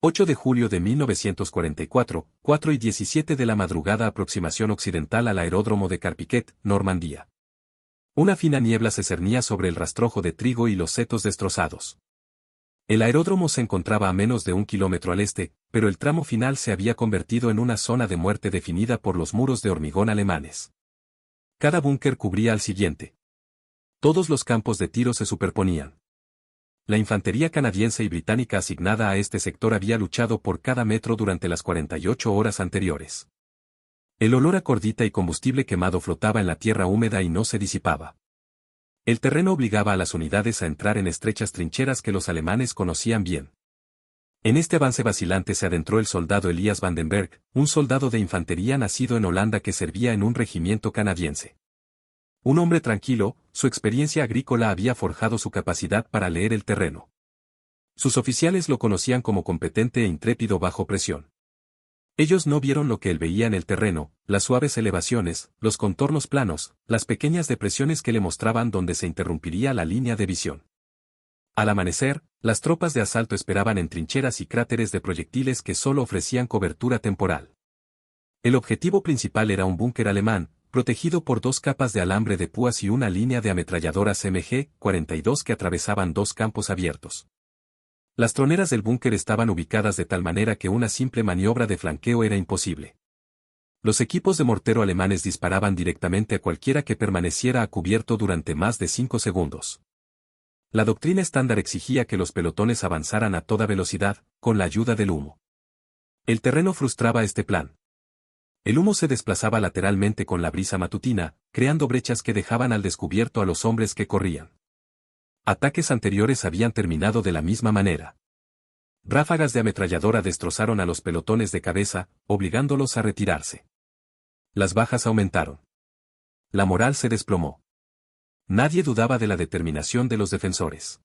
8 de julio de 1944, 4:17 de la madrugada, aproximación occidental al aeródromo de Carpiquet, Normandía. Una fina niebla se cernía sobre el rastrojo de trigo y los setos destrozados. El aeródromo se encontraba a menos de 1 kilómetro al este, pero el tramo final se había convertido en una zona de muerte definida por los muros de hormigón alemanes. Cada búnker cubría al siguiente. Todos los campos de tiro se superponían. La infantería canadiense y británica asignada a este sector había luchado por cada metro durante las 48 horas anteriores. El olor a cordita y combustible quemado flotaba en la tierra húmeda y no se disipaba. El terreno obligaba a las unidades a entrar en estrechas trincheras que los alemanes conocían bien. En este avance vacilante se adentró el soldado Elias Vandenberg, un soldado de infantería nacido en Holanda que servía en un regimiento canadiense. Un hombre tranquilo, su experiencia agrícola había forjado su capacidad para leer el terreno. Sus oficiales lo conocían como competente e intrépido bajo presión. Ellos no vieron lo que él veía en el terreno, las suaves elevaciones, los contornos planos, las pequeñas depresiones que le mostraban dónde se interrumpiría la línea de visión. Al amanecer, las tropas de asalto esperaban en trincheras y cráteres de proyectiles que solo ofrecían cobertura temporal. El objetivo principal era un búnker alemán, protegido por 2 capas de alambre de púas y una línea de ametralladoras MG-42 que atravesaban 2 campos abiertos. Las troneras del búnker estaban ubicadas de tal manera que una simple maniobra de flanqueo era imposible. Los equipos de mortero alemanes disparaban directamente a cualquiera que permaneciera a cubierto durante más de 5 segundos. La doctrina estándar exigía que los pelotones avanzaran a toda velocidad, con la ayuda del humo. El terreno frustraba este plan. El humo se desplazaba lateralmente con la brisa matutina, creando brechas que dejaban al descubierto a los hombres que corrían. Ataques anteriores habían terminado de la misma manera. Ráfagas de ametralladora destrozaron a los pelotones de cabeza, obligándolos a retirarse. Las bajas aumentaron. La moral se desplomó. Nadie dudaba de la determinación de los defensores.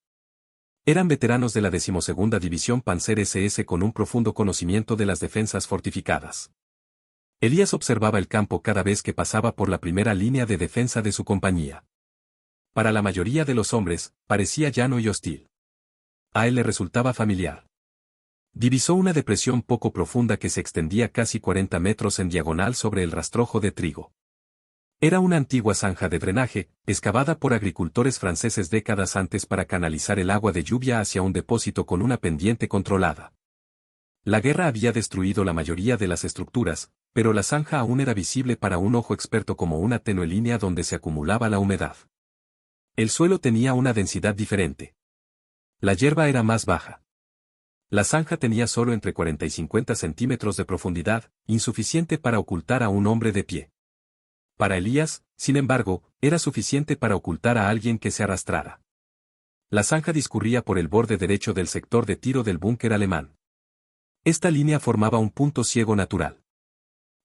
Eran veteranos de la 12ª División Panzer SS con un profundo conocimiento de las defensas fortificadas. Elías observaba el campo cada vez que pasaba por la primera línea de defensa de su compañía. Para la mayoría de los hombres, parecía llano y hostil. A él le resultaba familiar. Divisó una depresión poco profunda que se extendía casi 40 metros en diagonal sobre el rastrojo de trigo. Era una antigua zanja de drenaje, excavada por agricultores franceses décadas antes para canalizar el agua de lluvia hacia un depósito con una pendiente controlada. La guerra había destruido la mayoría de las estructuras, pero la zanja aún era visible para un ojo experto como una tenue línea donde se acumulaba la humedad. El suelo tenía una densidad diferente. La hierba era más baja. La zanja tenía solo entre 40 y 50 centímetros de profundidad, insuficiente para ocultar a un hombre de pie. Para Elías, sin embargo, era suficiente para ocultar a alguien que se arrastrara. La zanja discurría por el borde derecho del sector de tiro del búnker alemán. Esta línea formaba un punto ciego natural.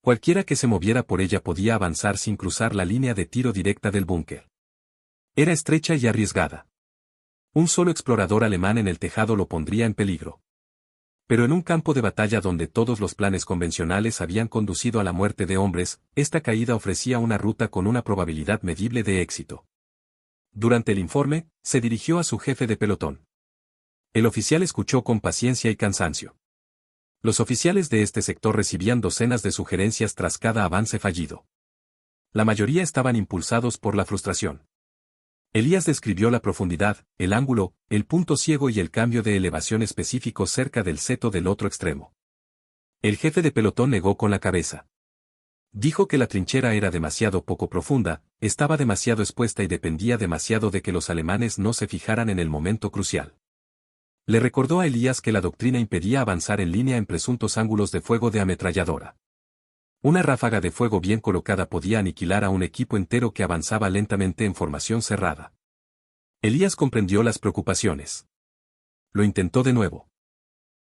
Cualquiera que se moviera por ella podía avanzar sin cruzar la línea de tiro directa del búnker. Era estrecha y arriesgada. Un solo explorador alemán en el tejado lo pondría en peligro. Pero en un campo de batalla donde todos los planes convencionales habían conducido a la muerte de hombres, esta caída ofrecía una ruta con una probabilidad medible de éxito. Durante el informe, se dirigió a su jefe de pelotón. El oficial escuchó con paciencia y cansancio. Los oficiales de este sector recibían docenas de sugerencias tras cada avance fallido. La mayoría estaban impulsados por la frustración. Elías describió la profundidad, el ángulo, el punto ciego y el cambio de elevación específico cerca del seto del otro extremo. El jefe de pelotón negó con la cabeza. Dijo que la trinchera era demasiado poco profunda, estaba demasiado expuesta y dependía demasiado de que los alemanes no se fijaran en el momento crucial. Le recordó a Elías que la doctrina impedía avanzar en línea en presuntos ángulos de fuego de ametralladora. Una ráfaga de fuego bien colocada podía aniquilar a un equipo entero que avanzaba lentamente en formación cerrada. Elías comprendió las preocupaciones. Lo intentó de nuevo.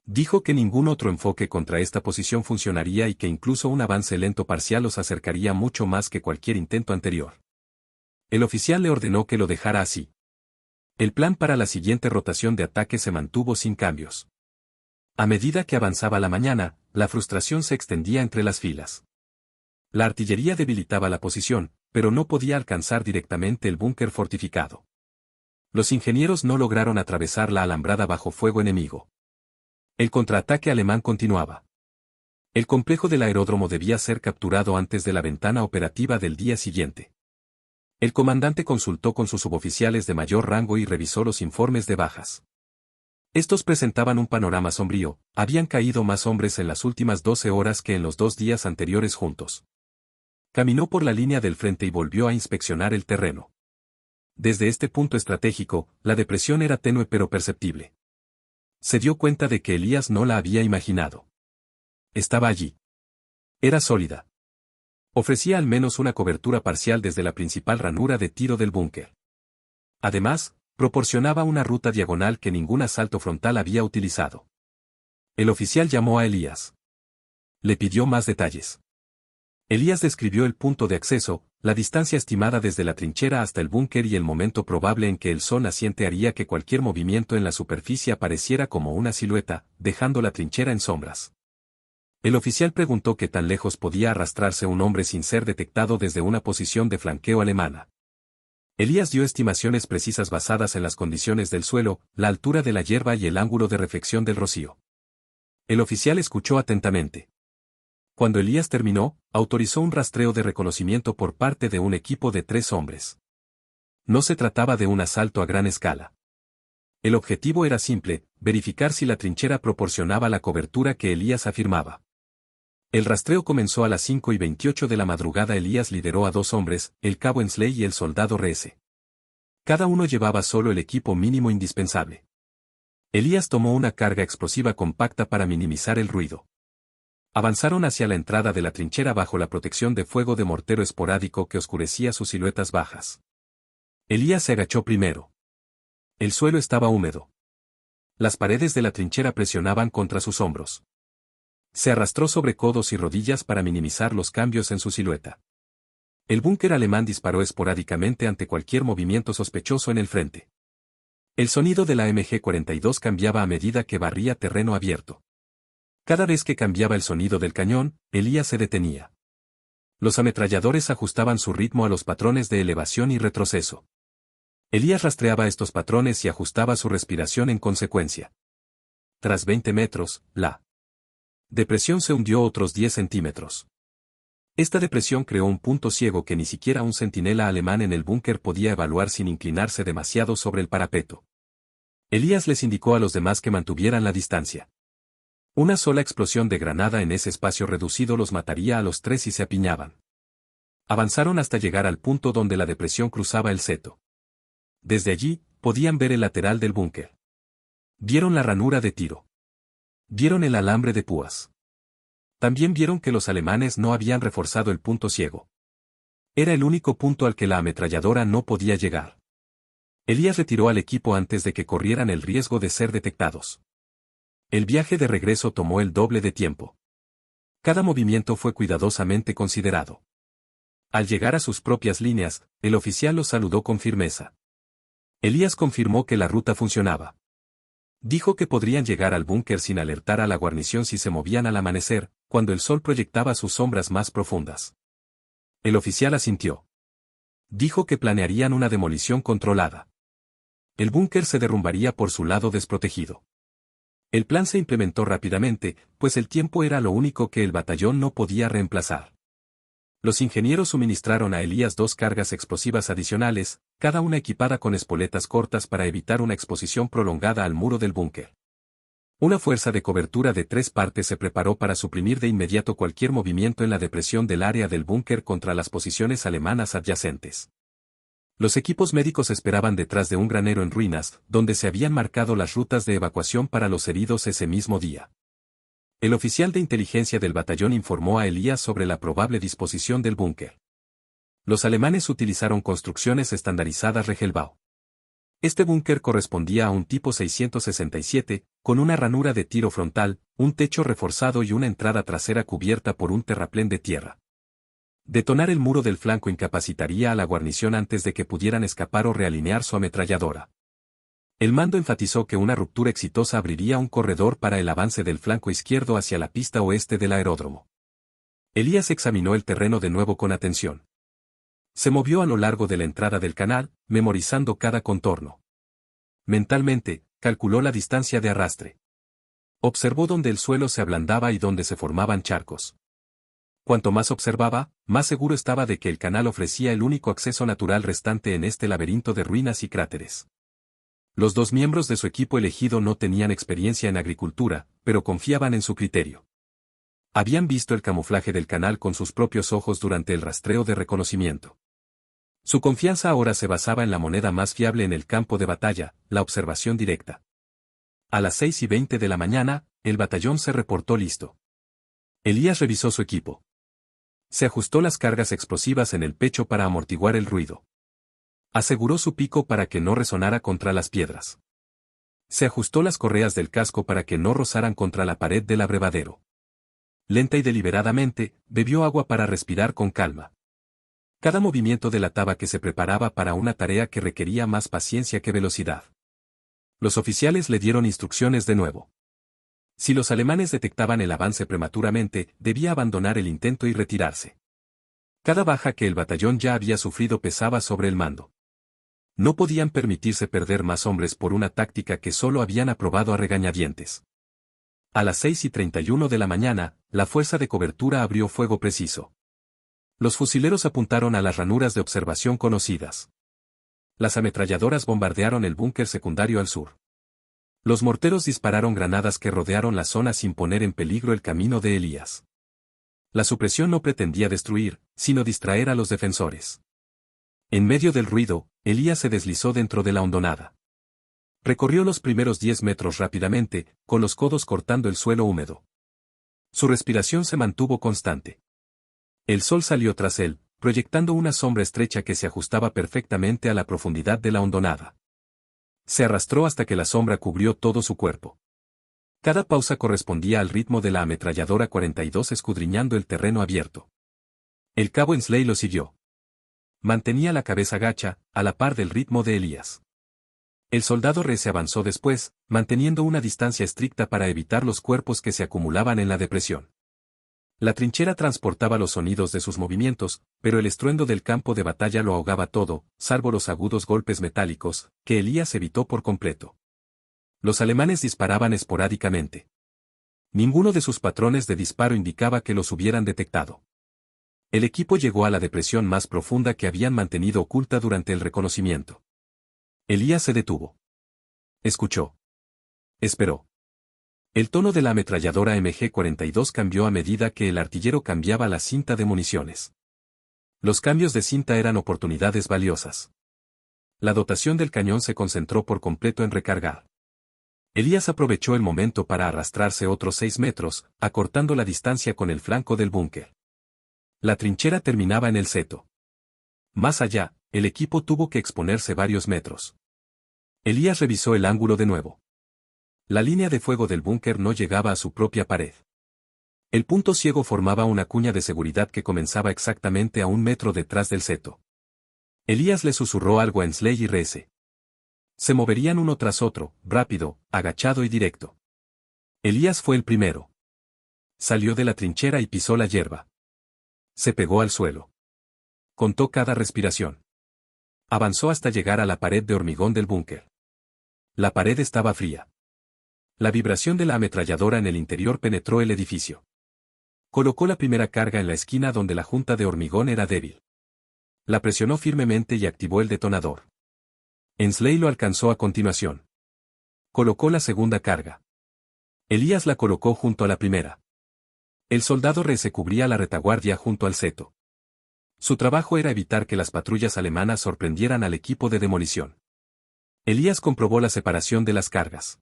Dijo que ningún otro enfoque contra esta posición funcionaría y que incluso un avance lento parcial los acercaría mucho más que cualquier intento anterior. El oficial le ordenó que lo dejara así. El plan para la siguiente rotación de ataque se mantuvo sin cambios. A medida que avanzaba la mañana, la frustración se extendía entre las filas. La artillería debilitaba la posición, pero no podía alcanzar directamente el búnker fortificado. Los ingenieros no lograron atravesar la alambrada bajo fuego enemigo. El contraataque alemán continuaba. El complejo del aeródromo debía ser capturado antes de la ventana operativa del día siguiente. El comandante consultó con sus suboficiales de mayor rango y revisó los informes de bajas. Estos presentaban un panorama sombrío, habían caído más hombres en las últimas 12 horas que en los 2 días anteriores juntos. Caminó por la línea del frente y volvió a inspeccionar el terreno. Desde este punto estratégico, la depresión era tenue pero perceptible. Se dio cuenta de que Elías no la había imaginado. Estaba allí. Era sólida. Ofrecía al menos una cobertura parcial desde la principal ranura de tiro del búnker. Además, proporcionaba una ruta diagonal que ningún asalto frontal había utilizado. El oficial llamó a Elías. Le pidió más detalles. Elías describió el punto de acceso, la distancia estimada desde la trinchera hasta el búnker y el momento probable en que el sol naciente haría que cualquier movimiento en la superficie apareciera como una silueta, dejando la trinchera en sombras. El oficial preguntó qué tan lejos podía arrastrarse un hombre sin ser detectado desde una posición de flanqueo alemana. Elías dio estimaciones precisas basadas en las condiciones del suelo, la altura de la hierba y el ángulo de reflexión del rocío. El oficial escuchó atentamente. Cuando Elías terminó, autorizó un rastreo de reconocimiento por parte de un equipo de 3 hombres. No se trataba de un asalto a gran escala. El objetivo era simple, verificar si la trinchera proporcionaba la cobertura que Elías afirmaba. El rastreo comenzó a las 5:28 de la madrugada. Elías lideró a 2 hombres, el cabo Ensley y el soldado Reese. Cada uno llevaba solo el equipo mínimo indispensable. Elías tomó una carga explosiva compacta para minimizar el ruido. Avanzaron hacia la entrada de la trinchera bajo la protección de fuego de mortero esporádico que oscurecía sus siluetas bajas. Elías se agachó primero. El suelo estaba húmedo. Las paredes de la trinchera presionaban contra sus hombros. Se arrastró sobre codos y rodillas para minimizar los cambios en su silueta. El búnker alemán disparó esporádicamente ante cualquier movimiento sospechoso en el frente. El sonido de la MG-42 cambiaba a medida que barría terreno abierto. Cada vez que cambiaba el sonido del cañón, Elías se detenía. Los ametralladores ajustaban su ritmo a los patrones de elevación y retroceso. Elías rastreaba estos patrones y ajustaba su respiración en consecuencia. Tras 20 metros, la depresión se hundió otros 10 centímetros. Esta depresión creó un punto ciego que ni siquiera un centinela alemán en el búnker podía evaluar sin inclinarse demasiado sobre el parapeto. Elías les indicó a los demás que mantuvieran la distancia. Una sola explosión de granada en ese espacio reducido los mataría a los 3 y se apiñaban. Avanzaron hasta llegar al punto donde la depresión cruzaba el seto. Desde allí, podían ver el lateral del búnker. Vieron la ranura de tiro. Vieron el alambre de púas. También vieron que los alemanes no habían reforzado el punto ciego. Era el único punto al que la ametralladora no podía llegar. Elías retiró al equipo antes de que corrieran el riesgo de ser detectados. El viaje de regreso tomó el doble de tiempo. Cada movimiento fue cuidadosamente considerado. Al llegar a sus propias líneas, el oficial los saludó con firmeza. Elías confirmó que la ruta funcionaba. Dijo que podrían llegar al búnker sin alertar a la guarnición si se movían al amanecer, cuando el sol proyectaba sus sombras más profundas. El oficial asintió. Dijo que planearían una demolición controlada. El búnker se derrumbaría por su lado desprotegido. El plan se implementó rápidamente, pues el tiempo era lo único que el batallón no podía reemplazar. Los ingenieros suministraron a Elías 2 cargas explosivas adicionales, cada una equipada con espoletas cortas para evitar una exposición prolongada al muro del búnker. Una fuerza de cobertura de 3 partes se preparó para suprimir de inmediato cualquier movimiento en la depresión del área del búnker contra las posiciones alemanas adyacentes. Los equipos médicos esperaban detrás de un granero en ruinas, donde se habían marcado las rutas de evacuación para los heridos ese mismo día. El oficial de inteligencia del batallón informó a Elías sobre la probable disposición del búnker. Los alemanes utilizaron construcciones estandarizadas Regelbau. Este búnker correspondía a un tipo 667, con una ranura de tiro frontal, un techo reforzado y una entrada trasera cubierta por un terraplén de tierra. Detonar el muro del flanco incapacitaría a la guarnición antes de que pudieran escapar o realinear su ametralladora. El mando enfatizó que una ruptura exitosa abriría un corredor para el avance del flanco izquierdo hacia la pista oeste del aeródromo. Elías examinó el terreno de nuevo con atención. Se movió a lo largo de la entrada del canal, memorizando cada contorno. Mentalmente, calculó la distancia de arrastre. Observó donde el suelo se ablandaba y donde se formaban charcos. Cuanto más observaba, más seguro estaba de que el canal ofrecía el único acceso natural restante en este laberinto de ruinas y cráteres. Los dos miembros de su equipo elegido no tenían experiencia en agricultura, pero confiaban en su criterio. Habían visto el camuflaje del canal con sus propios ojos durante el rastreo de reconocimiento. Su confianza ahora se basaba en la moneda más fiable en el campo de batalla, la observación directa. A las 6:20 de la mañana, el batallón se reportó listo. Elías revisó su equipo. Se ajustó las cargas explosivas en el pecho para amortiguar el ruido. Aseguró su pico para que no resonara contra las piedras. Se ajustó las correas del casco para que no rozaran contra la pared del abrevadero. Lenta y deliberadamente, bebió agua para respirar con calma. Cada movimiento delataba que se preparaba para una tarea que requería más paciencia que velocidad. Los oficiales le dieron instrucciones de nuevo. Si los alemanes detectaban el avance prematuramente, debía abandonar el intento y retirarse. Cada baja que el batallón ya había sufrido pesaba sobre el mando. No podían permitirse perder más hombres por una táctica que solo habían aprobado a regañadientes. A las 6:31 de la mañana, la fuerza de cobertura abrió fuego preciso. Los fusileros apuntaron a las ranuras de observación conocidas. Las ametralladoras bombardearon el búnker secundario al sur. Los morteros dispararon granadas que rodearon la zona sin poner en peligro el camino de Elías. La supresión no pretendía destruir, sino distraer a los defensores. En medio del ruido, Elías se deslizó dentro de la hondonada. Recorrió los primeros 10 metros rápidamente, con los codos cortando el suelo húmedo. Su respiración se mantuvo constante. El sol salió tras él, proyectando una sombra estrecha que se ajustaba perfectamente a la profundidad de la hondonada. Se arrastró hasta que la sombra cubrió todo su cuerpo. Cada pausa correspondía al ritmo de la ametralladora 42 escudriñando el terreno abierto. El cabo Ensley lo siguió. Mantenía la cabeza gacha, a la par del ritmo de Elías. El soldado se avanzó después, manteniendo una distancia estricta para evitar los cuerpos que se acumulaban en la depresión. La trinchera transportaba los sonidos de sus movimientos, pero el estruendo del campo de batalla lo ahogaba todo, salvo los agudos golpes metálicos, que Elías evitó por completo. Los alemanes disparaban esporádicamente. Ninguno de sus patrones de disparo indicaba que los hubieran detectado. El equipo llegó a la depresión más profunda que habían mantenido oculta durante el reconocimiento. Elías se detuvo. Escuchó. Esperó. El tono de la ametralladora MG-42 cambió a medida que el artillero cambiaba la cinta de municiones. Los cambios de cinta eran oportunidades valiosas. La dotación del cañón se concentró por completo en recargar. Elías aprovechó el momento para arrastrarse otros 6 metros, acortando la distancia con el flanco del búnker. La trinchera terminaba en el seto. Más allá, el equipo tuvo que exponerse varios metros. Elías revisó el ángulo de nuevo. La línea de fuego del búnker no llegaba a su propia pared. El punto ciego formaba una cuña de seguridad que comenzaba exactamente a 1 metro detrás del seto. Elías le susurró algo a Ensley y Reese. Se moverían uno tras otro, rápido, agachado y directo. Elías fue el primero. Salió de la trinchera y pisó la hierba. Se pegó al suelo. Contó cada respiración. Avanzó hasta llegar a la pared de hormigón del búnker. La pared estaba fría. La vibración de la ametralladora en el interior penetró el edificio. Colocó la primera carga en la esquina donde la junta de hormigón era débil. La presionó firmemente y activó el detonador. Ensley lo alcanzó a continuación. Colocó la segunda carga. Elías la colocó junto a la primera. El soldado Reese cubría la retaguardia junto al seto. Su trabajo era evitar que las patrullas alemanas sorprendieran al equipo de demolición. Elías comprobó la separación de las cargas.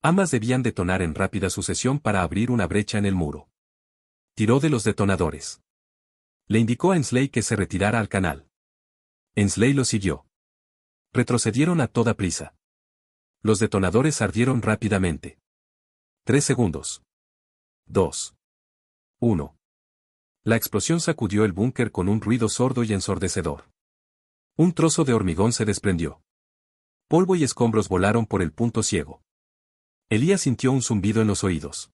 Ambas debían detonar en rápida sucesión para abrir una brecha en el muro. Tiró de los detonadores. Le indicó a Ensley que se retirara al canal. Ensley lo siguió. Retrocedieron a toda prisa. Los detonadores ardieron rápidamente. 3 segundos. 2. 1. La explosión sacudió el búnker con un ruido sordo y ensordecedor. Un trozo de hormigón se desprendió. Polvo y escombros volaron por el punto ciego. Elías sintió un zumbido en los oídos.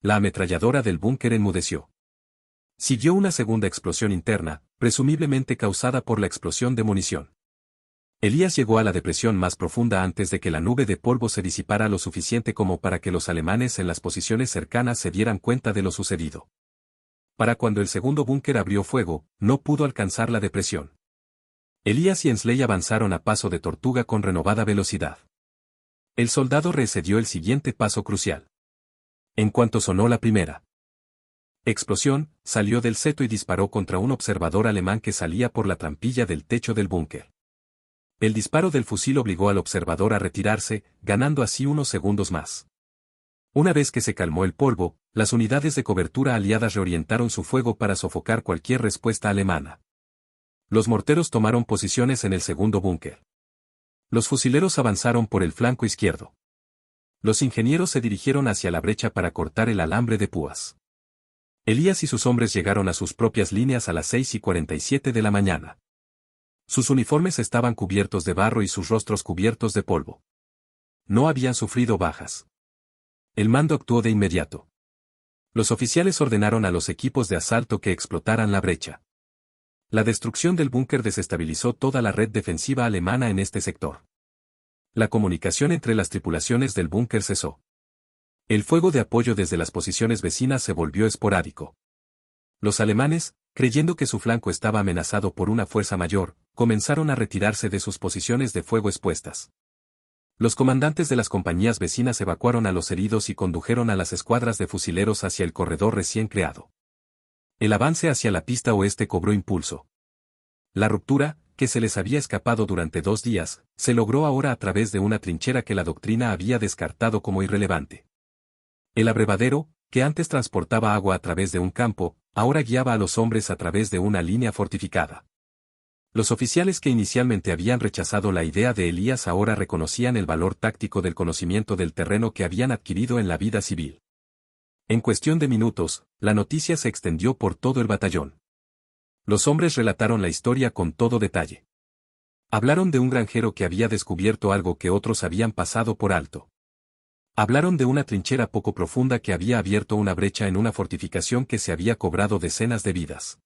La ametralladora del búnker enmudeció. Siguió una segunda explosión interna, presumiblemente causada por la explosión de munición. Elías llegó a la depresión más profunda antes de que la nube de polvo se disipara lo suficiente como para que los alemanes en las posiciones cercanas se dieran cuenta de lo sucedido. Para cuando el segundo búnker abrió fuego, no pudo alcanzar la depresión. Elías y Ensley avanzaron a paso de tortuga con renovada velocidad. El soldado retrocedió el siguiente paso crucial. En cuanto sonó la primera explosión, salió del seto y disparó contra un observador alemán que salía por la trampilla del techo del búnker. El disparo del fusil obligó al observador a retirarse, ganando así unos segundos más. Una vez que se calmó el polvo, las unidades de cobertura aliadas reorientaron su fuego para sofocar cualquier respuesta alemana. Los morteros tomaron posiciones en el segundo búnker. Los fusileros avanzaron por el flanco izquierdo. Los ingenieros se dirigieron hacia la brecha para cortar el alambre de púas. Elías y sus hombres llegaron a sus propias líneas a las 6:47 de la mañana. Sus uniformes estaban cubiertos de barro y sus rostros cubiertos de polvo. No habían sufrido bajas. El mando actuó de inmediato. Los oficiales ordenaron a los equipos de asalto que explotaran la brecha. La destrucción del búnker desestabilizó toda la red defensiva alemana en este sector. La comunicación entre las tripulaciones del búnker cesó. El fuego de apoyo desde las posiciones vecinas se volvió esporádico. Los alemanes, creyendo que su flanco estaba amenazado por una fuerza mayor, comenzaron a retirarse de sus posiciones de fuego expuestas. Los comandantes de las compañías vecinas evacuaron a los heridos y condujeron a las escuadras de fusileros hacia el corredor recién creado. El avance hacia la pista oeste cobró impulso. La ruptura, que se les había escapado durante 2 días, se logró ahora a través de una trinchera que la doctrina había descartado como irrelevante. El abrevadero, que antes transportaba agua a través de un campo, ahora guiaba a los hombres a través de una línea fortificada. Los oficiales que inicialmente habían rechazado la idea de Elías ahora reconocían el valor táctico del conocimiento del terreno que habían adquirido en la vida civil. En cuestión de minutos, la noticia se extendió por todo el batallón. Los hombres relataron la historia con todo detalle. Hablaron de un granjero que había descubierto algo que otros habían pasado por alto. Hablaron de una trinchera poco profunda que había abierto una brecha en una fortificación que se había cobrado decenas de vidas.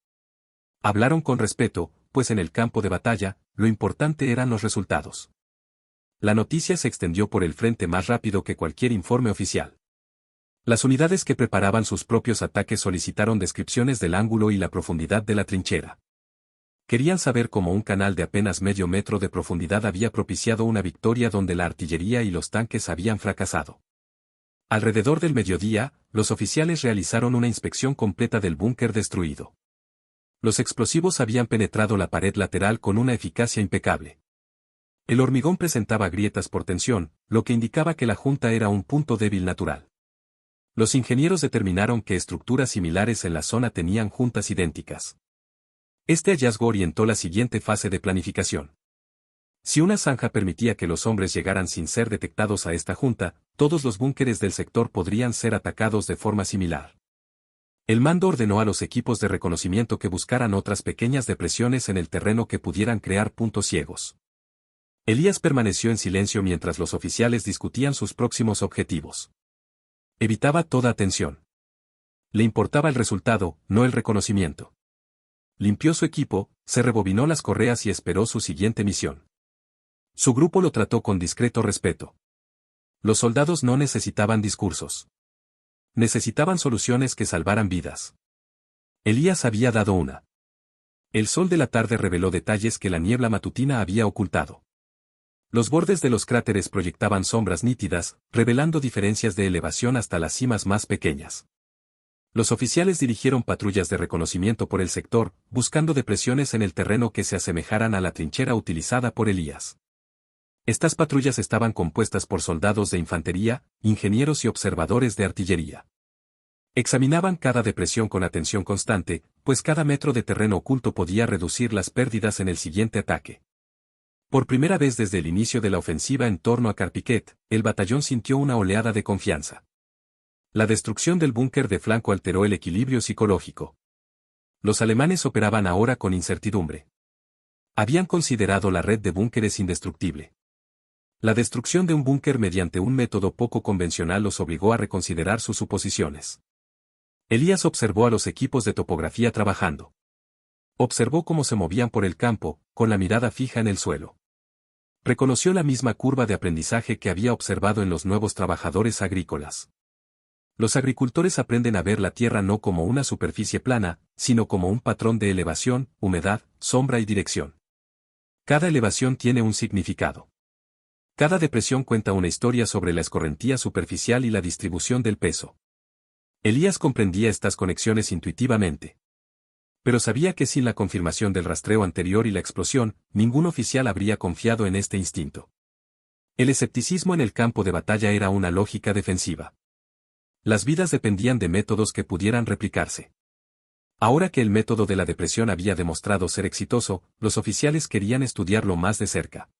Hablaron con respeto, pues en el campo de batalla, lo importante eran los resultados. La noticia se extendió por el frente más rápido que cualquier informe oficial. Las unidades que preparaban sus propios ataques solicitaron descripciones del ángulo y la profundidad de la trinchera. Querían saber cómo un canal de apenas medio metro de profundidad había propiciado una victoria donde la artillería y los tanques habían fracasado. Alrededor del mediodía, los oficiales realizaron una inspección completa del búnker destruido. Los explosivos habían penetrado la pared lateral con una eficacia impecable. El hormigón presentaba grietas por tensión, lo que indicaba que la junta era un punto débil natural. Los ingenieros determinaron que estructuras similares en la zona tenían juntas idénticas. Este hallazgo orientó la siguiente fase de planificación. Si una zanja permitía que los hombres llegaran sin ser detectados a esta junta, todos los búnkeres del sector podrían ser atacados de forma similar. El mando ordenó a los equipos de reconocimiento que buscaran otras pequeñas depresiones en el terreno que pudieran crear puntos ciegos. Elías permaneció en silencio mientras los oficiales discutían sus próximos objetivos. Evitaba toda atención. Le importaba el resultado, no el reconocimiento. Limpió su equipo, se rebobinó las correas y esperó su siguiente misión. Su grupo lo trató con discreto respeto. Los soldados no necesitaban discursos. Necesitaban soluciones que salvaran vidas. Elías había dado una. El sol de la tarde reveló detalles que la niebla matutina había ocultado. Los bordes de los cráteres proyectaban sombras nítidas, revelando diferencias de elevación hasta las cimas más pequeñas. Los oficiales dirigieron patrullas de reconocimiento por el sector, buscando depresiones en el terreno que se asemejaran a la trinchera utilizada por Elías. Estas patrullas estaban compuestas por soldados de infantería, ingenieros y observadores de artillería. Examinaban cada depresión con atención constante, pues cada metro de terreno oculto podía reducir las pérdidas en el siguiente ataque. Por primera vez desde el inicio de la ofensiva en torno a Carpiquet, el batallón sintió una oleada de confianza. La destrucción del búnker de flanco alteró el equilibrio psicológico. Los alemanes operaban ahora con incertidumbre. Habían considerado la red de búnkeres indestructible. La destrucción de un búnker mediante un método poco convencional los obligó a reconsiderar sus suposiciones. Elías observó a los equipos de topografía trabajando. Observó cómo se movían por el campo, con la mirada fija en el suelo. Reconoció la misma curva de aprendizaje que había observado en los nuevos trabajadores agrícolas. Los agricultores aprenden a ver la tierra no como una superficie plana, sino como un patrón de elevación, humedad, sombra y dirección. Cada elevación tiene un significado. Cada depresión cuenta una historia sobre la escorrentía superficial y la distribución del peso. Elías comprendía estas conexiones intuitivamente. Pero sabía que sin la confirmación del rastreo anterior y la explosión, ningún oficial habría confiado en este instinto. El escepticismo en el campo de batalla era una lógica defensiva. Las vidas dependían de métodos que pudieran replicarse. Ahora que el método de la depresión había demostrado ser exitoso, los oficiales querían estudiarlo más de cerca.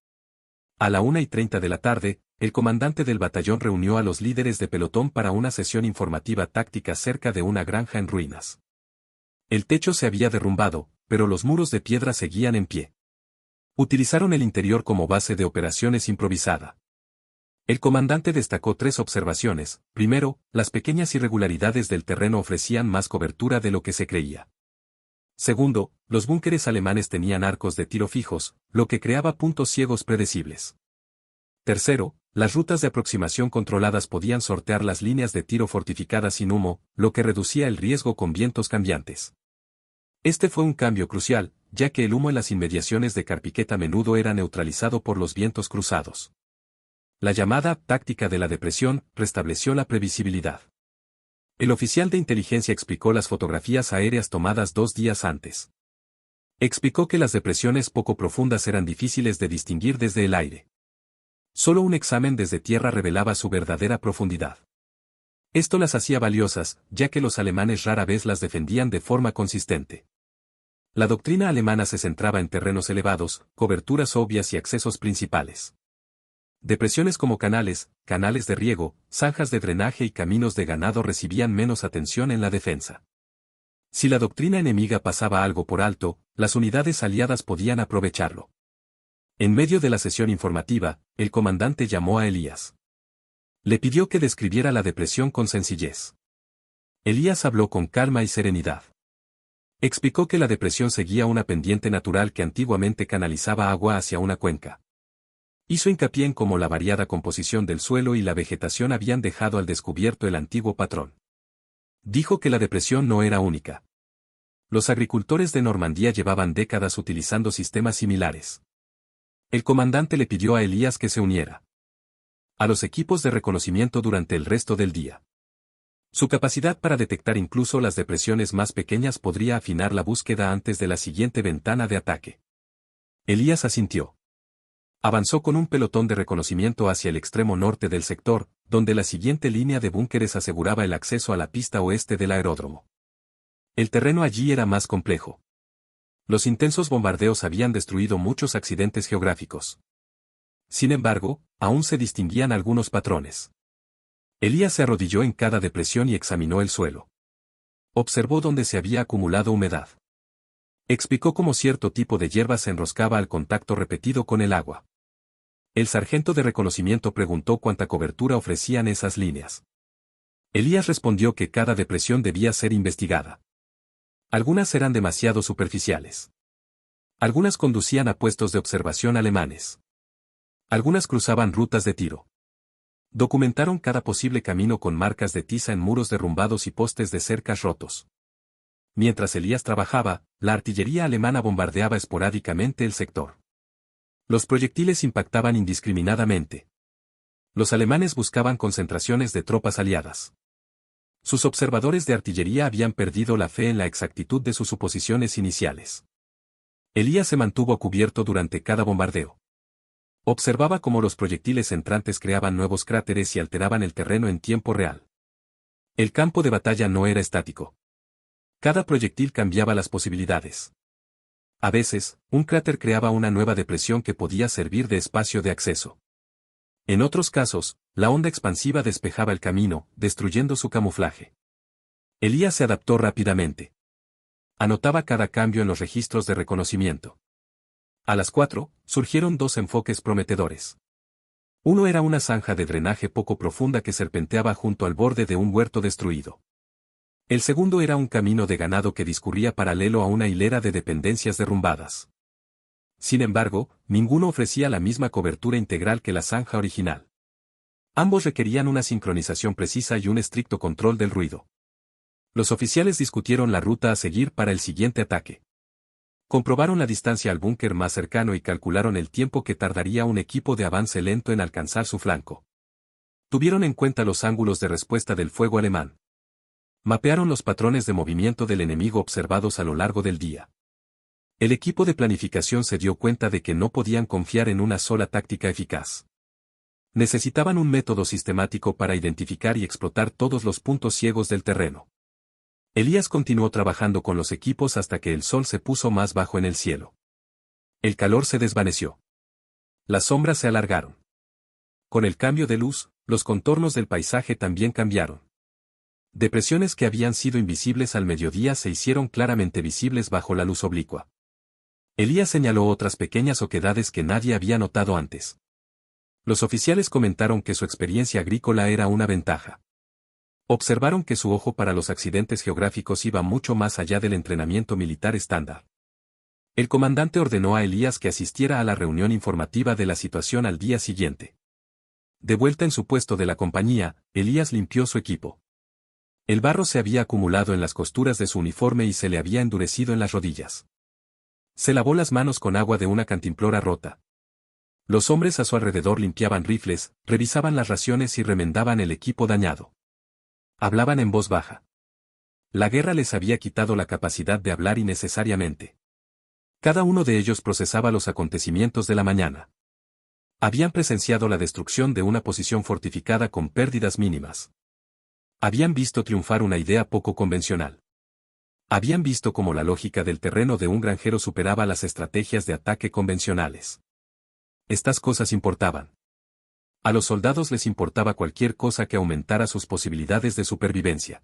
A la 1:30 de la tarde, el comandante del batallón reunió a los líderes de pelotón para una sesión informativa táctica cerca de una granja en ruinas. El techo se había derrumbado, pero los muros de piedra seguían en pie. Utilizaron el interior como base de operaciones improvisada. El comandante destacó 3 observaciones. Primero, las pequeñas irregularidades del terreno ofrecían más cobertura de lo que se creía. Segundo, los búnkeres alemanes tenían arcos de tiro fijos, lo que creaba puntos ciegos predecibles. Tercero, las rutas de aproximación controladas podían sortear las líneas de tiro fortificadas sin humo, lo que reducía el riesgo con vientos cambiantes. Este fue un cambio crucial, ya que el humo en las inmediaciones de Carpiquet a menudo era neutralizado por los vientos cruzados. La llamada táctica de la depresión restableció la previsibilidad. El oficial de inteligencia explicó las fotografías aéreas tomadas 2 días antes. Explicó que las depresiones poco profundas eran difíciles de distinguir desde el aire. Solo un examen desde tierra revelaba su verdadera profundidad. Esto las hacía valiosas, ya que los alemanes rara vez las defendían de forma consistente. La doctrina alemana se centraba en terrenos elevados, coberturas obvias y accesos principales. Depresiones como canales de riego, zanjas de drenaje y caminos de ganado recibían menos atención en la defensa. Si la doctrina enemiga pasaba algo por alto, las unidades aliadas podían aprovecharlo. En medio de la sesión informativa, el comandante llamó a Elías. Le pidió que describiera la depresión con sencillez. Elías habló con calma y serenidad. Explicó que la depresión seguía una pendiente natural que antiguamente canalizaba agua hacia una cuenca. Hizo hincapié en cómo la variada composición del suelo y la vegetación habían dejado al descubierto el antiguo patrón. Dijo que la depresión no era única. Los agricultores de Normandía llevaban décadas utilizando sistemas similares. El comandante le pidió a Elías que se uniera a los equipos de reconocimiento durante el resto del día. Su capacidad para detectar incluso las depresiones más pequeñas podría afinar la búsqueda antes de la siguiente ventana de ataque. Elías asintió. Avanzó con un pelotón de reconocimiento hacia el extremo norte del sector, donde la siguiente línea de búnkeres aseguraba el acceso a la pista oeste del aeródromo. El terreno allí era más complejo. Los intensos bombardeos habían destruido muchos accidentes geográficos. Sin embargo, aún se distinguían algunos patrones. Elías se arrodilló en cada depresión y examinó el suelo. Observó dónde se había acumulado humedad. Explicó cómo cierto tipo de hierba se enroscaba al contacto repetido con el agua. El sargento de reconocimiento preguntó cuánta cobertura ofrecían esas líneas. Elías respondió que cada depresión debía ser investigada. Algunas eran demasiado superficiales. Algunas conducían a puestos de observación alemanes. Algunas cruzaban rutas de tiro. Documentaron cada posible camino con marcas de tiza en muros derrumbados y postes de cercas rotos. Mientras Elías trabajaba, la artillería alemana bombardeaba esporádicamente el sector. Los proyectiles impactaban indiscriminadamente. Los alemanes buscaban concentraciones de tropas aliadas. Sus observadores de artillería habían perdido la fe en la exactitud de sus suposiciones iniciales. Elías se mantuvo cubierto durante cada bombardeo. Observaba cómo los proyectiles entrantes creaban nuevos cráteres y alteraban el terreno en tiempo real. El campo de batalla no era estático. Cada proyectil cambiaba las posibilidades. A veces, un cráter creaba una nueva depresión que podía servir de espacio de acceso. En otros casos, la onda expansiva despejaba el camino, destruyendo su camuflaje. Elías se adaptó rápidamente. Anotaba cada cambio en los registros de reconocimiento. A las 4, surgieron 2 enfoques prometedores. Uno era una zanja de drenaje poco profunda que serpenteaba junto al borde de un huerto destruido. El segundo era un camino de ganado que discurría paralelo a una hilera de dependencias derrumbadas. Sin embargo, ninguno ofrecía la misma cobertura integral que la zanja original. Ambos requerían una sincronización precisa y un estricto control del ruido. Los oficiales discutieron la ruta a seguir para el siguiente ataque. Comprobaron la distancia al búnker más cercano y calcularon el tiempo que tardaría un equipo de avance lento en alcanzar su flanco. Tuvieron en cuenta los ángulos de respuesta del fuego alemán. Mapearon los patrones de movimiento del enemigo observados a lo largo del día. El equipo de planificación se dio cuenta de que no podían confiar en una sola táctica eficaz. Necesitaban un método sistemático para identificar y explotar todos los puntos ciegos del terreno. Elías continuó trabajando con los equipos hasta que el sol se puso más bajo en el cielo. El calor se desvaneció. Las sombras se alargaron. Con el cambio de luz, los contornos del paisaje también cambiaron. Depresiones que habían sido invisibles al mediodía se hicieron claramente visibles bajo la luz oblicua. Elías señaló otras pequeñas oquedades que nadie había notado antes. Los oficiales comentaron que su experiencia agrícola era una ventaja. Observaron que su ojo para los accidentes geográficos iba mucho más allá del entrenamiento militar estándar. El comandante ordenó a Elías que asistiera a la reunión informativa de la situación al día siguiente. De vuelta en su puesto de la compañía, Elías limpió su equipo. El barro se había acumulado en las costuras de su uniforme y se le había endurecido en las rodillas. Se lavó las manos con agua de una cantimplora rota. Los hombres a su alrededor limpiaban rifles, revisaban las raciones y remendaban el equipo dañado. Hablaban en voz baja. La guerra les había quitado la capacidad de hablar innecesariamente. Cada uno de ellos procesaba los acontecimientos de la mañana. Habían presenciado la destrucción de una posición fortificada con pérdidas mínimas. Habían visto triunfar una idea poco convencional. Habían visto cómo la lógica del terreno de un granjero superaba las estrategias de ataque convencionales. Estas cosas importaban. A los soldados les importaba cualquier cosa que aumentara sus posibilidades de supervivencia.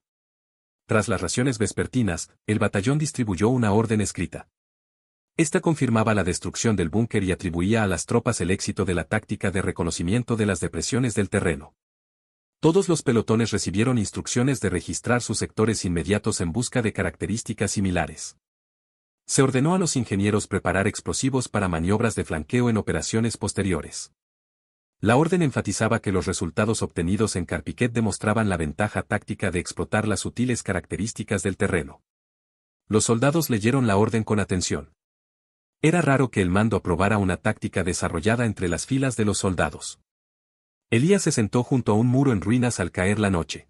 Tras las raciones vespertinas, el batallón distribuyó una orden escrita. Esta confirmaba la destrucción del búnker y atribuía a las tropas el éxito de la táctica de reconocimiento de las depresiones del terreno. Todos los pelotones recibieron instrucciones de registrar sus sectores inmediatos en busca de características similares. Se ordenó a los ingenieros preparar explosivos para maniobras de flanqueo en operaciones posteriores. La orden enfatizaba que los resultados obtenidos en Carpiquet demostraban la ventaja táctica de explotar las sutiles características del terreno. Los soldados leyeron la orden con atención. Era raro que el mando aprobara una táctica desarrollada entre las filas de los soldados. Elías se sentó junto a un muro en ruinas al caer la noche.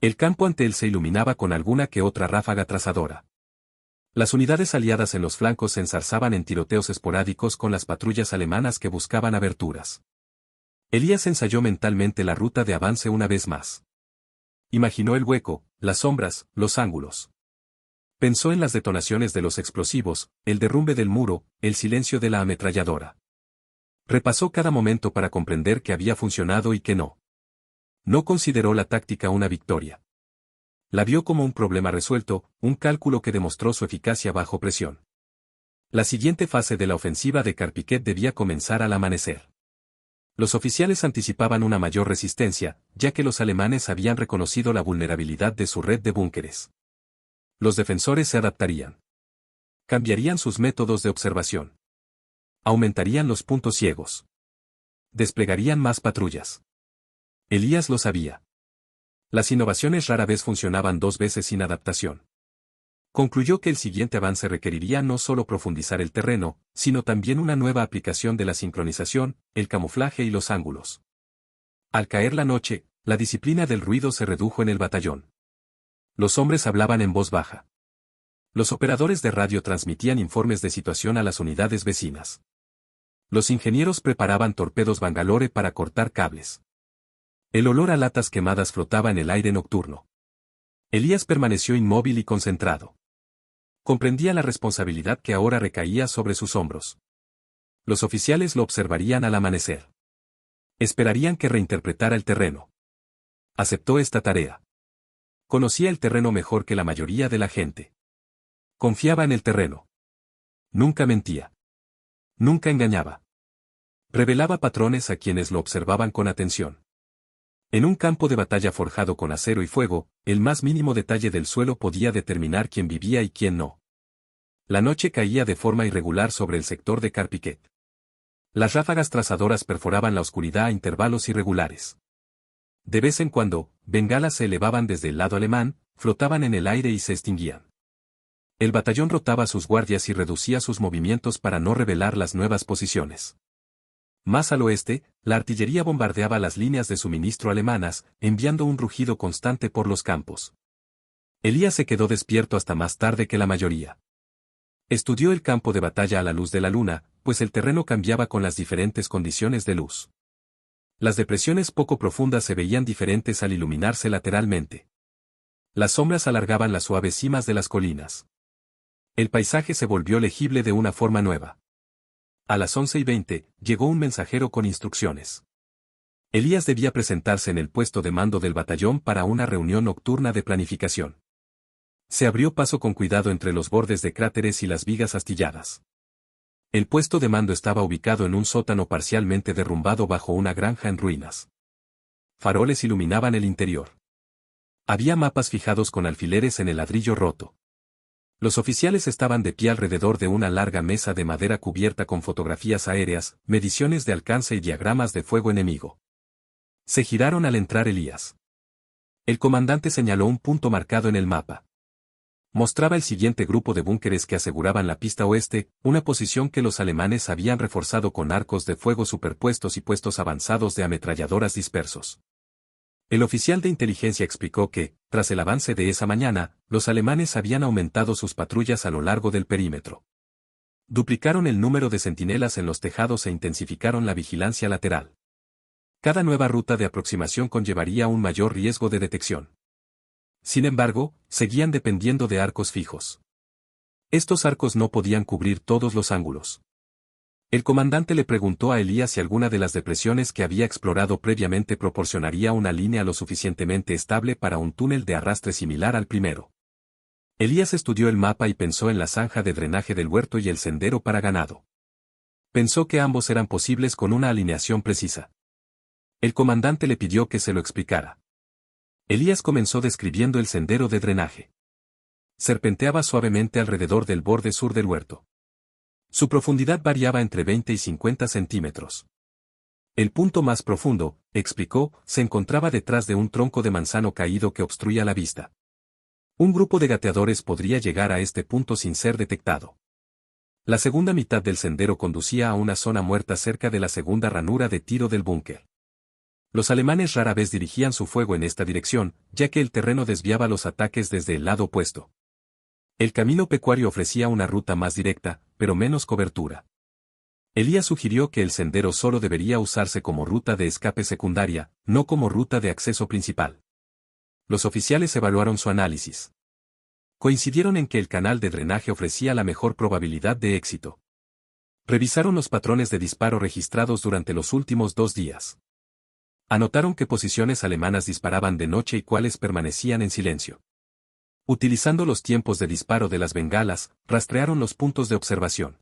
El campo ante él se iluminaba con alguna que otra ráfaga trazadora. Las unidades aliadas en los flancos se enzarzaban en tiroteos esporádicos con las patrullas alemanas que buscaban aberturas. Elías ensayó mentalmente la ruta de avance una vez más. Imaginó el hueco, las sombras, los ángulos. Pensó en las detonaciones de los explosivos, el derrumbe del muro, el silencio de la ametralladora. Repasó cada momento para comprender que había funcionado y que no. No consideró la táctica una victoria. La vio como un problema resuelto, un cálculo que demostró su eficacia bajo presión. La siguiente fase de la ofensiva de Carpiquet debía comenzar al amanecer. Los oficiales anticipaban una mayor resistencia, ya que los alemanes habían reconocido la vulnerabilidad de su red de búnkeres. Los defensores se adaptarían. Cambiarían sus métodos de observación. Aumentarían los puntos ciegos. Desplegarían más patrullas. Elías lo sabía. Las innovaciones rara vez funcionaban dos veces sin adaptación. Concluyó que el siguiente avance requeriría no solo profundizar el terreno, sino también una nueva aplicación de la sincronización, el camuflaje y los ángulos. Al caer la noche, la disciplina del ruido se redujo en el batallón. Los hombres hablaban en voz baja. Los operadores de radio transmitían informes de situación a las unidades vecinas. Los ingenieros preparaban torpedos Bangalore para cortar cables. El olor a latas quemadas flotaba en el aire nocturno. Elías permaneció inmóvil y concentrado. Comprendía la responsabilidad que ahora recaía sobre sus hombros. Los oficiales lo observarían al amanecer. Esperarían que reinterpretara el terreno. Aceptó esta tarea. Conocía el terreno mejor que la mayoría de la gente. Confiaba en el terreno. Nunca mentía. Nunca engañaba. Revelaba patrones a quienes lo observaban con atención. En un campo de batalla forjado con acero y fuego, el más mínimo detalle del suelo podía determinar quién vivía y quién no. La noche caía de forma irregular sobre el sector de Carpiquet. Las ráfagas trazadoras perforaban la oscuridad a intervalos irregulares. De vez en cuando, bengalas se elevaban desde el lado alemán, flotaban en el aire y se extinguían. El batallón rotaba sus guardias y reducía sus movimientos para no revelar las nuevas posiciones. Más al oeste, la artillería bombardeaba las líneas de suministro alemanas, enviando un rugido constante por los campos. Elías se quedó despierto hasta más tarde que la mayoría. Estudió el campo de batalla a la luz de la luna, pues el terreno cambiaba con las diferentes condiciones de luz. Las depresiones poco profundas se veían diferentes al iluminarse lateralmente. Las sombras alargaban las suaves cimas de las colinas. El paisaje se volvió legible de una forma nueva. A las 11:20, llegó un mensajero con instrucciones. Elías debía presentarse en el puesto de mando del batallón para una reunión nocturna de planificación. Se abrió paso con cuidado entre los bordes de cráteres y las vigas astilladas. El puesto de mando estaba ubicado en un sótano parcialmente derrumbado bajo una granja en ruinas. Faroles iluminaban el interior. Había mapas fijados con alfileres en el ladrillo roto. Los oficiales estaban de pie alrededor de una larga mesa de madera cubierta con fotografías aéreas, mediciones de alcance y diagramas de fuego enemigo. Se giraron al entrar Elías. El comandante señaló un punto marcado en el mapa. Mostraba el siguiente grupo de búnkeres que aseguraban la pista oeste, una posición que los alemanes habían reforzado con arcos de fuego superpuestos y puestos avanzados de ametralladoras dispersos. El oficial de inteligencia explicó que, tras el avance de esa mañana, los alemanes habían aumentado sus patrullas a lo largo del perímetro. Duplicaron el número de centinelas en los tejados e intensificaron la vigilancia lateral. Cada nueva ruta de aproximación conllevaría un mayor riesgo de detección. Sin embargo, seguían dependiendo de arcos fijos. Estos arcos no podían cubrir todos los ángulos. El comandante le preguntó a Elías si alguna de las depresiones que había explorado previamente proporcionaría una línea lo suficientemente estable para un túnel de arrastre similar al primero. Elías estudió el mapa y pensó en la zanja de drenaje del huerto y el sendero para ganado. Pensó que ambos eran posibles con una alineación precisa. El comandante le pidió que se lo explicara. Elías comenzó describiendo el sendero de drenaje. Serpenteaba suavemente alrededor del borde sur del huerto. Su profundidad variaba entre 20 y 50 centímetros. El punto más profundo, explicó, se encontraba detrás de un tronco de manzano caído que obstruía la vista. Un grupo de gateadores podría llegar a este punto sin ser detectado. La segunda mitad del sendero conducía a una zona muerta cerca de la segunda ranura de tiro del búnker. Los alemanes rara vez dirigían su fuego en esta dirección, ya que el terreno desviaba los ataques desde el lado opuesto. El camino pecuario ofrecía una ruta más directa, pero menos cobertura. Elías sugirió que el sendero solo debería usarse como ruta de escape secundaria, no como ruta de acceso principal. Los oficiales evaluaron su análisis. Coincidieron en que el canal de drenaje ofrecía la mejor probabilidad de éxito. Revisaron los patrones de disparo registrados durante los últimos 2 días. Anotaron qué posiciones alemanas disparaban de noche y cuáles permanecían en silencio. Utilizando los tiempos de disparo de las bengalas, rastrearon los puntos de observación.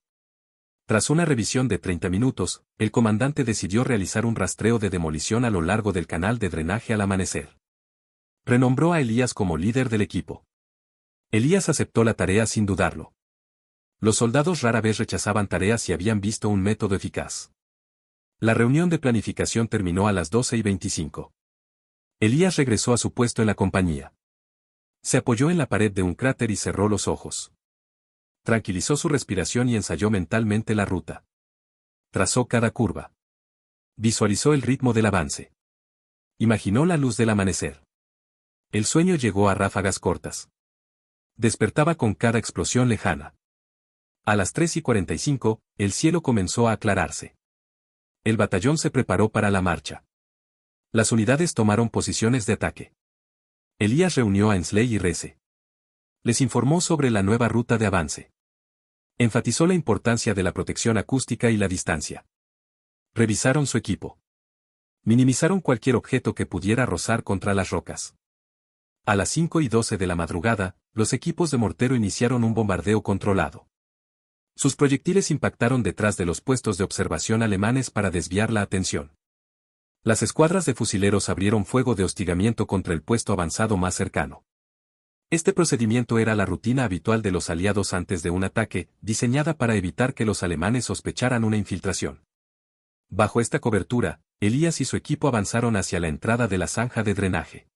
Tras una revisión de 30 minutos, el comandante decidió realizar un rastreo de demolición a lo largo del canal de drenaje al amanecer. Renombró a Elías como líder del equipo. Elías aceptó la tarea sin dudarlo. Los soldados rara vez rechazaban tareas si habían visto un método eficaz. La reunión de planificación terminó a las 12:25. Elías regresó a su puesto en la compañía. Se apoyó en la pared de un cráter y cerró los ojos. Tranquilizó su respiración y ensayó mentalmente la ruta. Trazó cada curva. Visualizó el ritmo del avance. Imaginó la luz del amanecer. El sueño llegó a ráfagas cortas. Despertaba con cada explosión lejana. A las 3:45, el cielo comenzó a aclararse. El batallón se preparó para la marcha. Las unidades tomaron posiciones de ataque. Elías reunió a Ensley y Rece. Les informó sobre la nueva ruta de avance. Enfatizó la importancia de la protección acústica y la distancia. Revisaron su equipo. Minimizaron cualquier objeto que pudiera rozar contra las rocas. A las 5:12 de la madrugada, los equipos de mortero iniciaron un bombardeo controlado. Sus proyectiles impactaron detrás de los puestos de observación alemanes para desviar la atención. Las escuadras de fusileros abrieron fuego de hostigamiento contra el puesto avanzado más cercano. Este procedimiento era la rutina habitual de los aliados antes de un ataque, diseñada para evitar que los alemanes sospecharan una infiltración. Bajo esta cobertura, Elías y su equipo avanzaron hacia la entrada de la zanja de drenaje.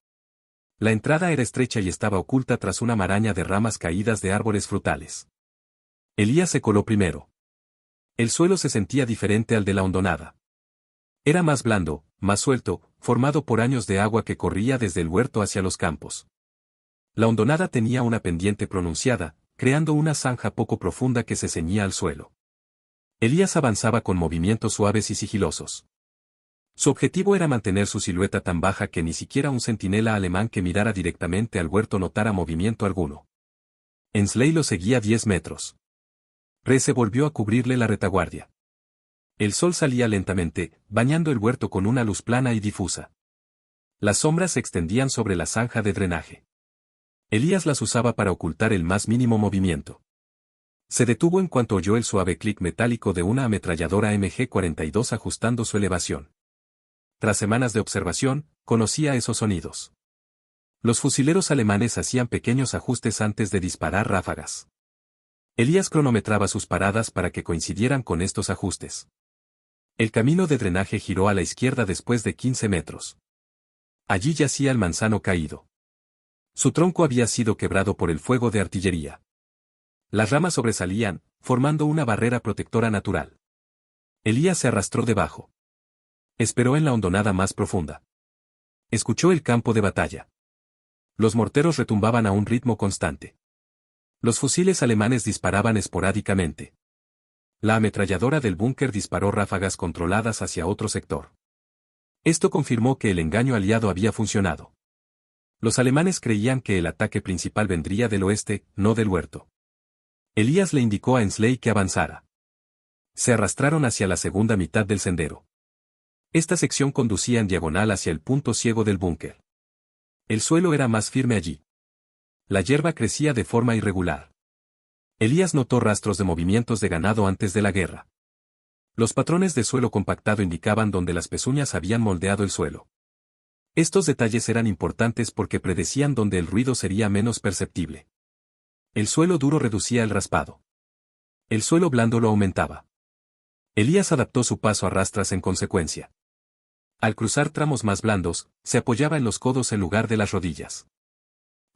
La entrada era estrecha y estaba oculta tras una maraña de ramas caídas de árboles frutales. Elías se coló primero. El suelo se sentía diferente al de la hondonada. Era más blando, más suelto, formado por años de agua que corría desde el huerto hacia los campos. La hondonada tenía una pendiente pronunciada, creando una zanja poco profunda que se ceñía al suelo. Elías avanzaba con movimientos suaves y sigilosos. Su objetivo era mantener su silueta tan baja que ni siquiera un centinela alemán que mirara directamente al huerto notara movimiento alguno. Ensley lo seguía 10 metros. Rece volvió a cubrirle la retaguardia. El sol salía lentamente, bañando el huerto con una luz plana y difusa. Las sombras se extendían sobre la zanja de drenaje. Elías las usaba para ocultar el más mínimo movimiento. Se detuvo en cuanto oyó el suave clic metálico de una ametralladora MG-42 ajustando su elevación. Tras semanas de observación, conocía esos sonidos. Los fusileros alemanes hacían pequeños ajustes antes de disparar ráfagas. Elías cronometraba sus paradas para que coincidieran con estos ajustes. El camino de drenaje giró a la izquierda después de 15 metros. Allí yacía el manzano caído. Su tronco había sido quebrado por el fuego de artillería. Las ramas sobresalían, formando una barrera protectora natural. Elías se arrastró debajo. Esperó en la hondonada más profunda. Escuchó el campo de batalla. Los morteros retumbaban a un ritmo constante. Los fusiles alemanes disparaban esporádicamente. La ametralladora del búnker disparó ráfagas controladas hacia otro sector. Esto confirmó que el engaño aliado había funcionado. Los alemanes creían que el ataque principal vendría del oeste, no del huerto. Elías le indicó a Ensley que avanzara. Se arrastraron hacia la segunda mitad del sendero. Esta sección conducía en diagonal hacia el punto ciego del búnker. El suelo era más firme allí. La hierba crecía de forma irregular. Elías notó rastros de movimientos de ganado antes de la guerra. Los patrones de suelo compactado indicaban donde las pezuñas habían moldeado el suelo. Estos detalles eran importantes porque predecían dónde el ruido sería menos perceptible. El suelo duro reducía el raspado. El suelo blando lo aumentaba. Elías adaptó su paso a rastras en consecuencia. Al cruzar tramos más blandos, se apoyaba en los codos en lugar de las rodillas.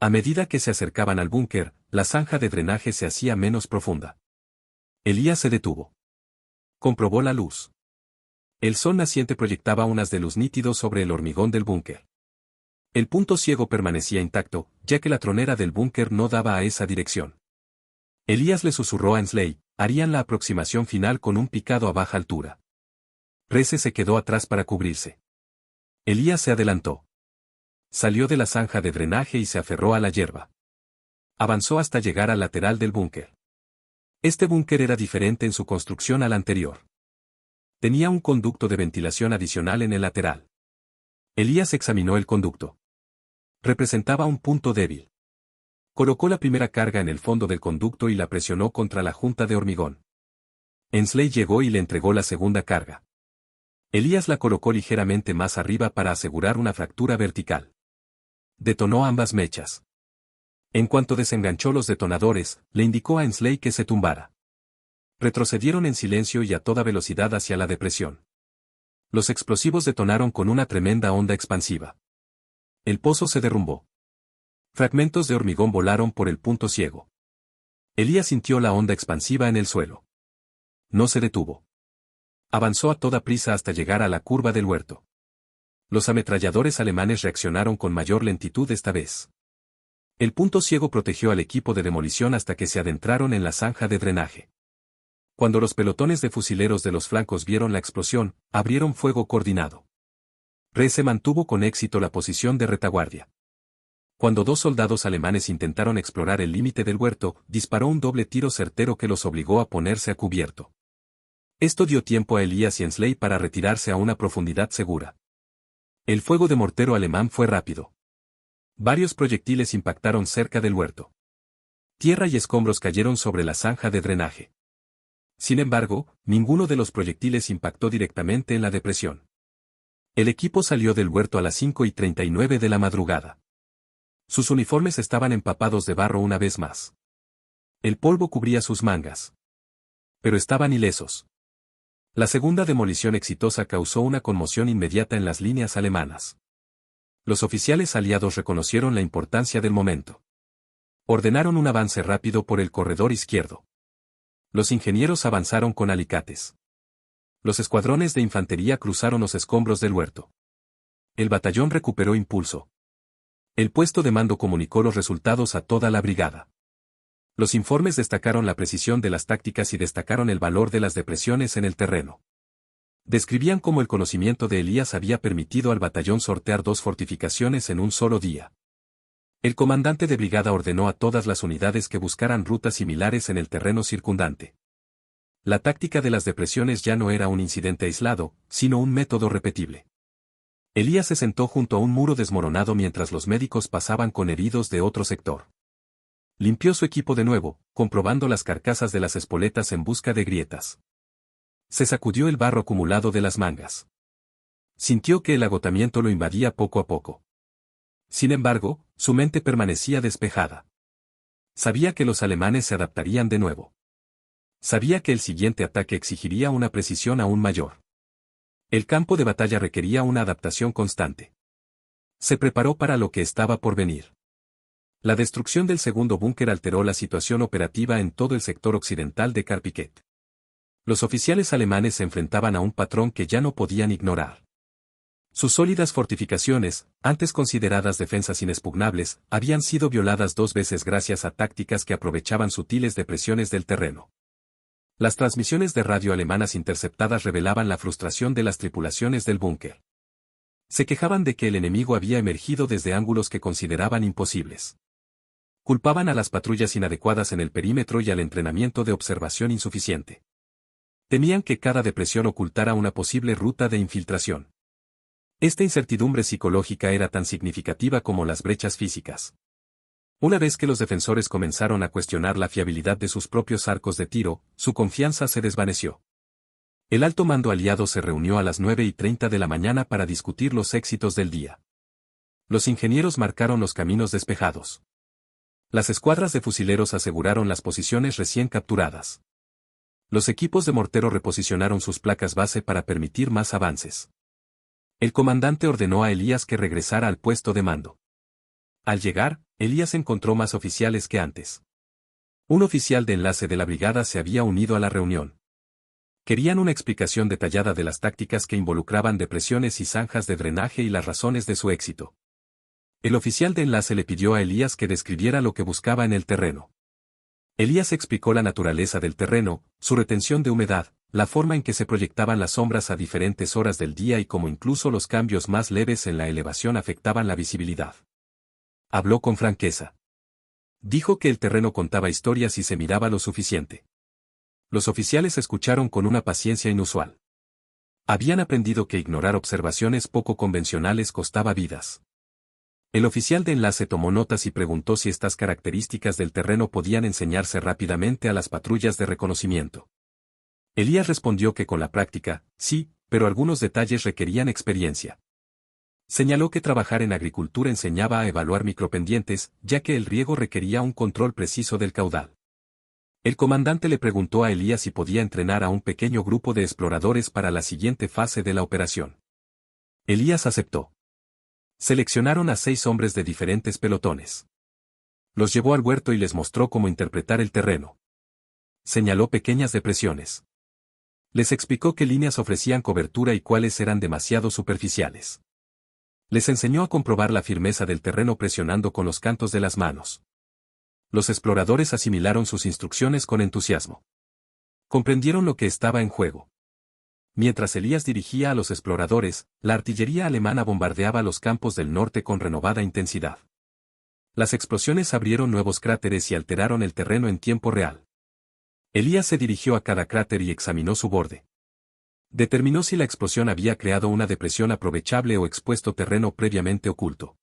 A medida que se acercaban al búnker, la zanja de drenaje se hacía menos profunda. Elías se detuvo. Comprobó la luz. El sol naciente proyectaba unas de luz nítido sobre el hormigón del búnker. El punto ciego permanecía intacto, ya que la tronera del búnker no daba a esa dirección. Elías le susurró a Ensley, harían la aproximación final con un picado a baja altura. Rece se quedó atrás para cubrirse. Elías se adelantó. Salió de la zanja de drenaje y se aferró a la hierba. Avanzó hasta llegar al lateral del búnker. Este búnker era diferente en su construcción al anterior. Tenía un conducto de ventilación adicional en el lateral. Elías examinó el conducto. Representaba un punto débil. Colocó la primera carga en el fondo del conducto y la presionó contra la junta de hormigón. Ensley llegó y le entregó la segunda carga. Elías la colocó ligeramente más arriba para asegurar una fractura vertical. Detonó ambas mechas. En cuanto desenganchó los detonadores, le indicó a Ensley que se tumbara. Retrocedieron en silencio y a toda velocidad hacia la depresión. Los explosivos detonaron con una tremenda onda expansiva. El pozo se derrumbó. Fragmentos de hormigón volaron por el punto ciego. Elías sintió la onda expansiva en el suelo. No se detuvo. Avanzó a toda prisa hasta llegar a la curva del huerto. Los ametralladores alemanes reaccionaron con mayor lentitud esta vez. El punto ciego protegió al equipo de demolición hasta que se adentraron en la zanja de drenaje. Cuando los pelotones de fusileros de los flancos vieron la explosión, abrieron fuego coordinado. Rece mantuvo con éxito la posición de retaguardia. Cuando dos soldados alemanes intentaron explorar el límite del huerto, disparó un doble tiro certero que los obligó a ponerse a cubierto. Esto dio tiempo a Elías y Ensley para retirarse a una profundidad segura. El fuego de mortero alemán fue rápido. Varios proyectiles impactaron cerca del huerto. Tierra y escombros cayeron sobre la zanja de drenaje. Sin embargo, ninguno de los proyectiles impactó directamente en la depresión. El equipo salió del huerto a las 5:39 de la madrugada. Sus uniformes estaban empapados de barro una vez más. El polvo cubría sus mangas. Pero estaban ilesos. La segunda demolición exitosa causó una conmoción inmediata en las líneas alemanas. Los oficiales aliados reconocieron la importancia del momento. Ordenaron un avance rápido por el corredor izquierdo. Los ingenieros avanzaron con alicates. Los escuadrones de infantería cruzaron los escombros del huerto. El batallón recuperó impulso. El puesto de mando comunicó los resultados a toda la brigada. Los informes destacaron la precisión de las tácticas y destacaron el valor de las depresiones en el terreno. Describían cómo el conocimiento de Elías había permitido al batallón sortear 2 fortificaciones en un solo día. El comandante de brigada ordenó a todas las unidades que buscaran rutas similares en el terreno circundante. La táctica de las depresiones ya no era un incidente aislado, sino un método repetible. Elías se sentó junto a un muro desmoronado mientras los médicos pasaban con heridos de otro sector. Limpió su equipo de nuevo, comprobando las carcasas de las espoletas en busca de grietas. Se sacudió el barro acumulado de las mangas. Sintió que el agotamiento lo invadía poco a poco. Sin embargo, su mente permanecía despejada. Sabía que los alemanes se adaptarían de nuevo. Sabía que el siguiente ataque exigiría una precisión aún mayor. El campo de batalla requería una adaptación constante. Se preparó para lo que estaba por venir. La destrucción del segundo búnker alteró la situación operativa en todo el sector occidental de Carpiquet. Los oficiales alemanes se enfrentaban a un patrón que ya no podían ignorar. Sus sólidas fortificaciones, antes consideradas defensas inexpugnables, habían sido violadas 2 veces gracias a tácticas que aprovechaban sutiles depresiones del terreno. Las transmisiones de radio alemanas interceptadas revelaban la frustración de las tripulaciones del búnker. Se quejaban de que el enemigo había emergido desde ángulos que consideraban imposibles. Culpaban a las patrullas inadecuadas en el perímetro y al entrenamiento de observación insuficiente. Temían que cada depresión ocultara una posible ruta de infiltración. Esta incertidumbre psicológica era tan significativa como las brechas físicas. Una vez que los defensores comenzaron a cuestionar la fiabilidad de sus propios arcos de tiro, su confianza se desvaneció. El alto mando aliado se reunió a las 9:30 de la mañana para discutir los éxitos del día. Los ingenieros marcaron los caminos despejados. Las escuadras de fusileros aseguraron las posiciones recién capturadas. Los equipos de mortero reposicionaron sus placas base para permitir más avances. El comandante ordenó a Elías que regresara al puesto de mando. Al llegar, Elías encontró más oficiales que antes. Un oficial de enlace de la brigada se había unido a la reunión. Querían una explicación detallada de las tácticas que involucraban depresiones y zanjas de drenaje y las razones de su éxito. El oficial de enlace le pidió a Elías que describiera lo que buscaba en el terreno. Elías explicó la naturaleza del terreno, su retención de humedad, la forma en que se proyectaban las sombras a diferentes horas del día y cómo incluso los cambios más leves en la elevación afectaban la visibilidad. Habló con franqueza. Dijo que el terreno contaba historias y se miraba lo suficiente. Los oficiales escucharon con una paciencia inusual. Habían aprendido que ignorar observaciones poco convencionales costaba vidas. El oficial de enlace tomó notas y preguntó si estas características del terreno podían enseñarse rápidamente a las patrullas de reconocimiento. Elías respondió que con la práctica, sí, pero algunos detalles requerían experiencia. Señaló que trabajar en agricultura enseñaba a evaluar micropendientes, ya que el riego requería un control preciso del caudal. El comandante le preguntó a Elías si podía entrenar a un pequeño grupo de exploradores para la siguiente fase de la operación. Elías aceptó. Seleccionaron a 6 hombres de diferentes pelotones. Los llevó al huerto y les mostró cómo interpretar el terreno. Señaló pequeñas depresiones. Les explicó qué líneas ofrecían cobertura y cuáles eran demasiado superficiales. Les enseñó a comprobar la firmeza del terreno presionando con los cantos de las manos. Los exploradores asimilaron sus instrucciones con entusiasmo. Comprendieron lo que estaba en juego. Mientras Elías dirigía a los exploradores, la artillería alemana bombardeaba los campos del norte con renovada intensidad. Las explosiones abrieron nuevos cráteres y alteraron el terreno en tiempo real. Elías se dirigió a cada cráter y examinó su borde. Determinó si la explosión había creado una depresión aprovechable o expuesto terreno previamente oculto.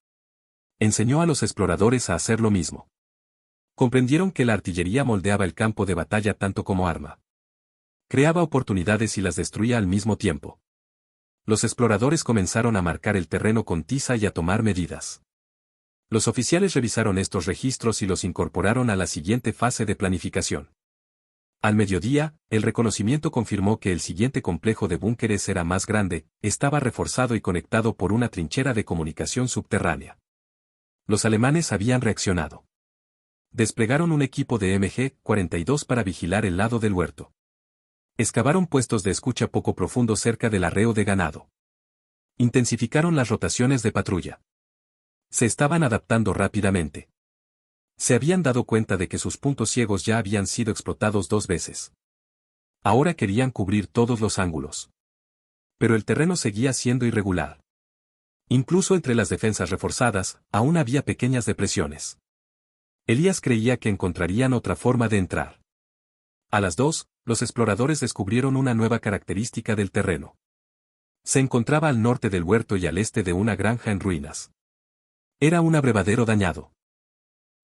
Enseñó a los exploradores a hacer lo mismo. Comprendieron que la artillería moldeaba el campo de batalla tanto como arma. Creaba oportunidades y las destruía al mismo tiempo. Los exploradores comenzaron a marcar el terreno con tiza y a tomar medidas. Los oficiales revisaron estos registros y los incorporaron a la siguiente fase de planificación. Al mediodía, el reconocimiento confirmó que el siguiente complejo de búnkeres era más grande, estaba reforzado y conectado por una trinchera de comunicación subterránea. Los alemanes habían reaccionado. Desplegaron un equipo de MG-42 para vigilar el lado del huerto. Excavaron puestos de escucha poco profundo cerca del arreo de ganado. Intensificaron las rotaciones de patrulla. Se estaban adaptando rápidamente. Se habían dado cuenta de que sus puntos ciegos ya habían sido explotados 2 veces. Ahora querían cubrir todos los ángulos. Pero el terreno seguía siendo irregular. Incluso entre las defensas reforzadas, aún había pequeñas depresiones. Elías creía que encontrarían otra forma de entrar. A las 2, los exploradores descubrieron una nueva característica del terreno. Se encontraba al norte del huerto y al este de una granja en ruinas. Era un abrevadero dañado.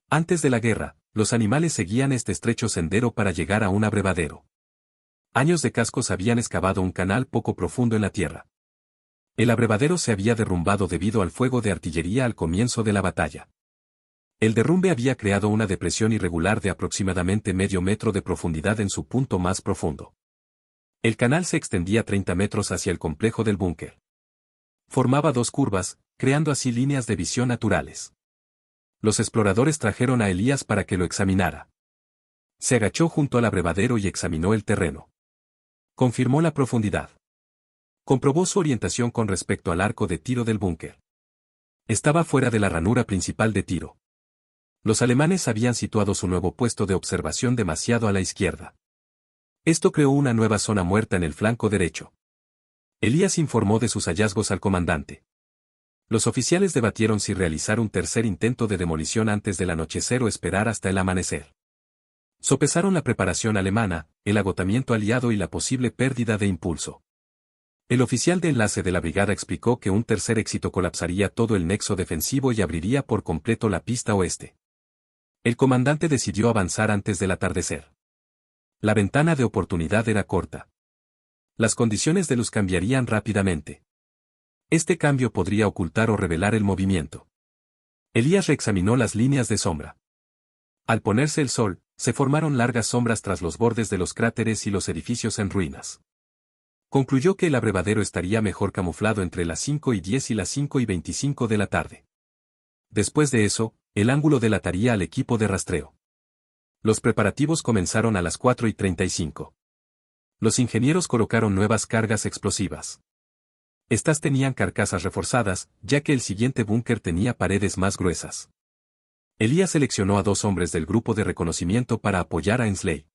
Antes de la guerra, los animales seguían este estrecho sendero para llegar a un abrevadero. Años de cascos habían excavado un canal poco profundo en la tierra. El abrevadero se había derrumbado debido al fuego de artillería al comienzo de la batalla. El derrumbe había creado una depresión irregular de aproximadamente medio metro de profundidad en su punto más profundo. El canal se extendía 30 metros hacia el complejo del búnker. Formaba 2 curvas, creando así líneas de visión naturales. Los exploradores trajeron a Elías para que lo examinara. Se agachó junto al abrevadero y examinó el terreno. Confirmó la profundidad. Comprobó su orientación con respecto al arco de tiro del búnker. Estaba fuera de la ranura principal de tiro. Los alemanes habían situado su nuevo puesto de observación demasiado a la izquierda. Esto creó una nueva zona muerta en el flanco derecho. Elías informó de sus hallazgos al comandante. Los oficiales debatieron si realizar un tercer intento de demolición antes del anochecer o esperar hasta el amanecer. Sopesaron la preparación alemana, el agotamiento aliado y la posible pérdida de impulso. El oficial de enlace de la brigada explicó que un tercer éxito colapsaría todo el nexo defensivo y abriría por completo la pista oeste. El comandante decidió avanzar antes del atardecer. La ventana de oportunidad era corta. Las condiciones de luz cambiarían rápidamente. Este cambio podría ocultar o revelar el movimiento. Elías reexaminó las líneas de sombra. Al ponerse el sol, se formaron largas sombras tras los bordes de los cráteres y los edificios en ruinas. Concluyó que el abrevadero estaría mejor camuflado entre las 5:10 y las 5:25 de la tarde. Después de eso, el ángulo delataría al equipo de rastreo. Los preparativos comenzaron a las 4:35. Los ingenieros colocaron nuevas cargas explosivas. Estas tenían carcasas reforzadas, ya que el siguiente búnker tenía paredes más gruesas. Elías seleccionó a 2 hombres del grupo de reconocimiento para apoyar a Ensley.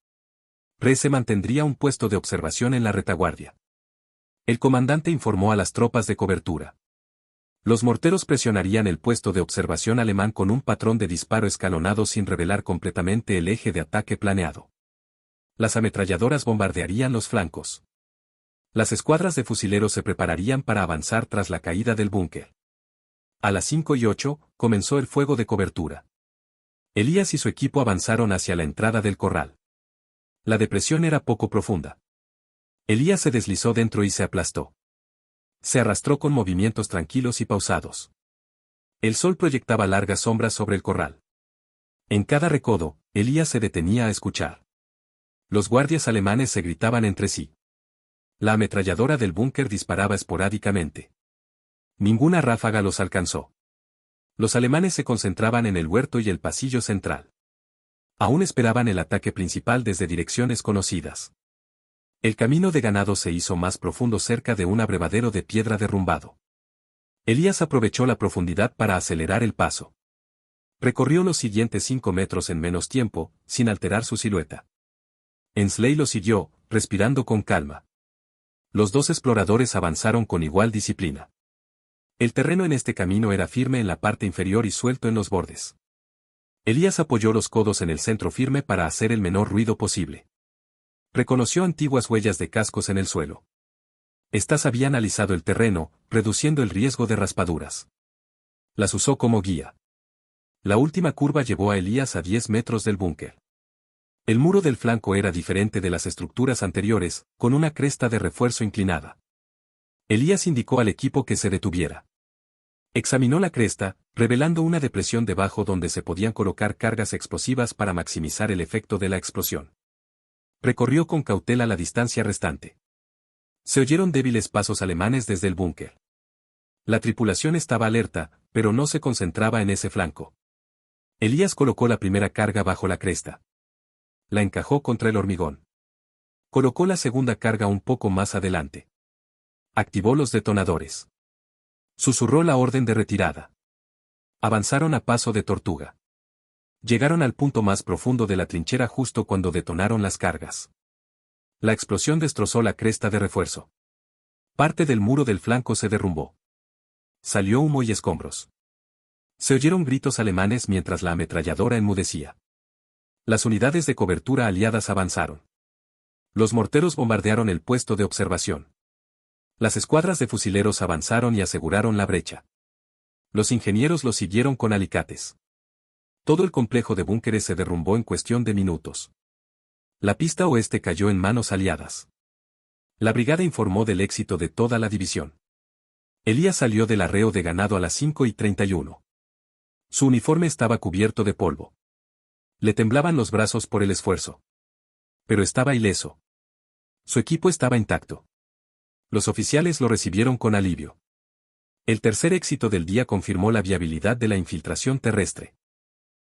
Prese mantendría un puesto de observación en la retaguardia. El comandante informó a las tropas de cobertura. Los morteros presionarían el puesto de observación alemán con un patrón de disparo escalonado sin revelar completamente el eje de ataque planeado. Las ametralladoras bombardearían los flancos. Las escuadras de fusileros se prepararían para avanzar tras la caída del búnker. A las 5:08, comenzó el fuego de cobertura. Elías y su equipo avanzaron hacia la entrada del corral. La depresión era poco profunda. Elías se deslizó dentro y se aplastó. Se arrastró con movimientos tranquilos y pausados. El sol proyectaba largas sombras sobre el corral. En cada recodo, Elías se detenía a escuchar. Los guardias alemanes se gritaban entre sí. La ametralladora del búnker disparaba esporádicamente. Ninguna ráfaga los alcanzó. Los alemanes se concentraban en el huerto y el pasillo central. Aún esperaban el ataque principal desde direcciones conocidas. El camino de ganado se hizo más profundo cerca de un abrevadero de piedra derrumbado. Elías aprovechó la profundidad para acelerar el paso. Recorrió los siguientes 5 metros en menos tiempo, sin alterar su silueta. Ensley lo siguió, respirando con calma. Los 2 exploradores avanzaron con igual disciplina. El terreno en este camino era firme en la parte inferior y suelto en los bordes. Elías apoyó los codos en el centro firme para hacer el menor ruido posible. Reconoció antiguas huellas de cascos en el suelo. Estas habían alisado el terreno, reduciendo el riesgo de raspaduras. Las usó como guía. La última curva llevó a Elías a 10 metros del búnker. El muro del flanco era diferente de las estructuras anteriores, con una cresta de refuerzo inclinada. Elías indicó al equipo que se detuviera. Examinó la cresta, revelando una depresión debajo donde se podían colocar cargas explosivas para maximizar el efecto de la explosión. Recorrió con cautela la distancia restante. Se oyeron débiles pasos alemanes desde el búnker. La tripulación estaba alerta, pero no se concentraba en ese flanco. Elías colocó la primera carga bajo la cresta. La encajó contra el hormigón. Colocó la segunda carga un poco más adelante. Activó los detonadores. Susurró la orden de retirada. Avanzaron a paso de tortuga. Llegaron al punto más profundo de la trinchera justo cuando detonaron las cargas. La explosión destrozó la cresta de refuerzo. Parte del muro del flanco se derrumbó. Salió humo y escombros. Se oyeron gritos alemanes mientras la ametralladora enmudecía. Las unidades de cobertura aliadas avanzaron. Los morteros bombardearon el puesto de observación. Las escuadras de fusileros avanzaron y aseguraron la brecha. Los ingenieros los siguieron con alicates. Todo el complejo de búnkeres se derrumbó en cuestión de minutos. La pista oeste cayó en manos aliadas. La brigada informó del éxito de toda la división. Elías salió del arreo de ganado a las 5:31. Su uniforme estaba cubierto de polvo. Le temblaban los brazos por el esfuerzo. Pero estaba ileso. Su equipo estaba intacto. Los oficiales lo recibieron con alivio. El tercer éxito del día confirmó la viabilidad de la infiltración terrestre.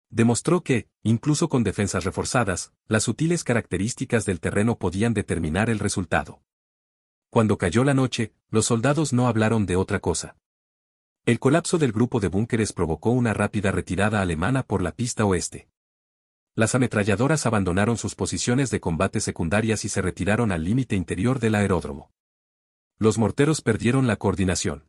Demostró que, incluso con defensas reforzadas, las sutiles características del terreno podían determinar el resultado. Cuando cayó la noche, los soldados no hablaron de otra cosa. El colapso del grupo de búnkeres provocó una rápida retirada alemana por la pista oeste. Las ametralladoras abandonaron sus posiciones de combate secundarias y se retiraron al límite interior del aeródromo. Los morteros perdieron la coordinación.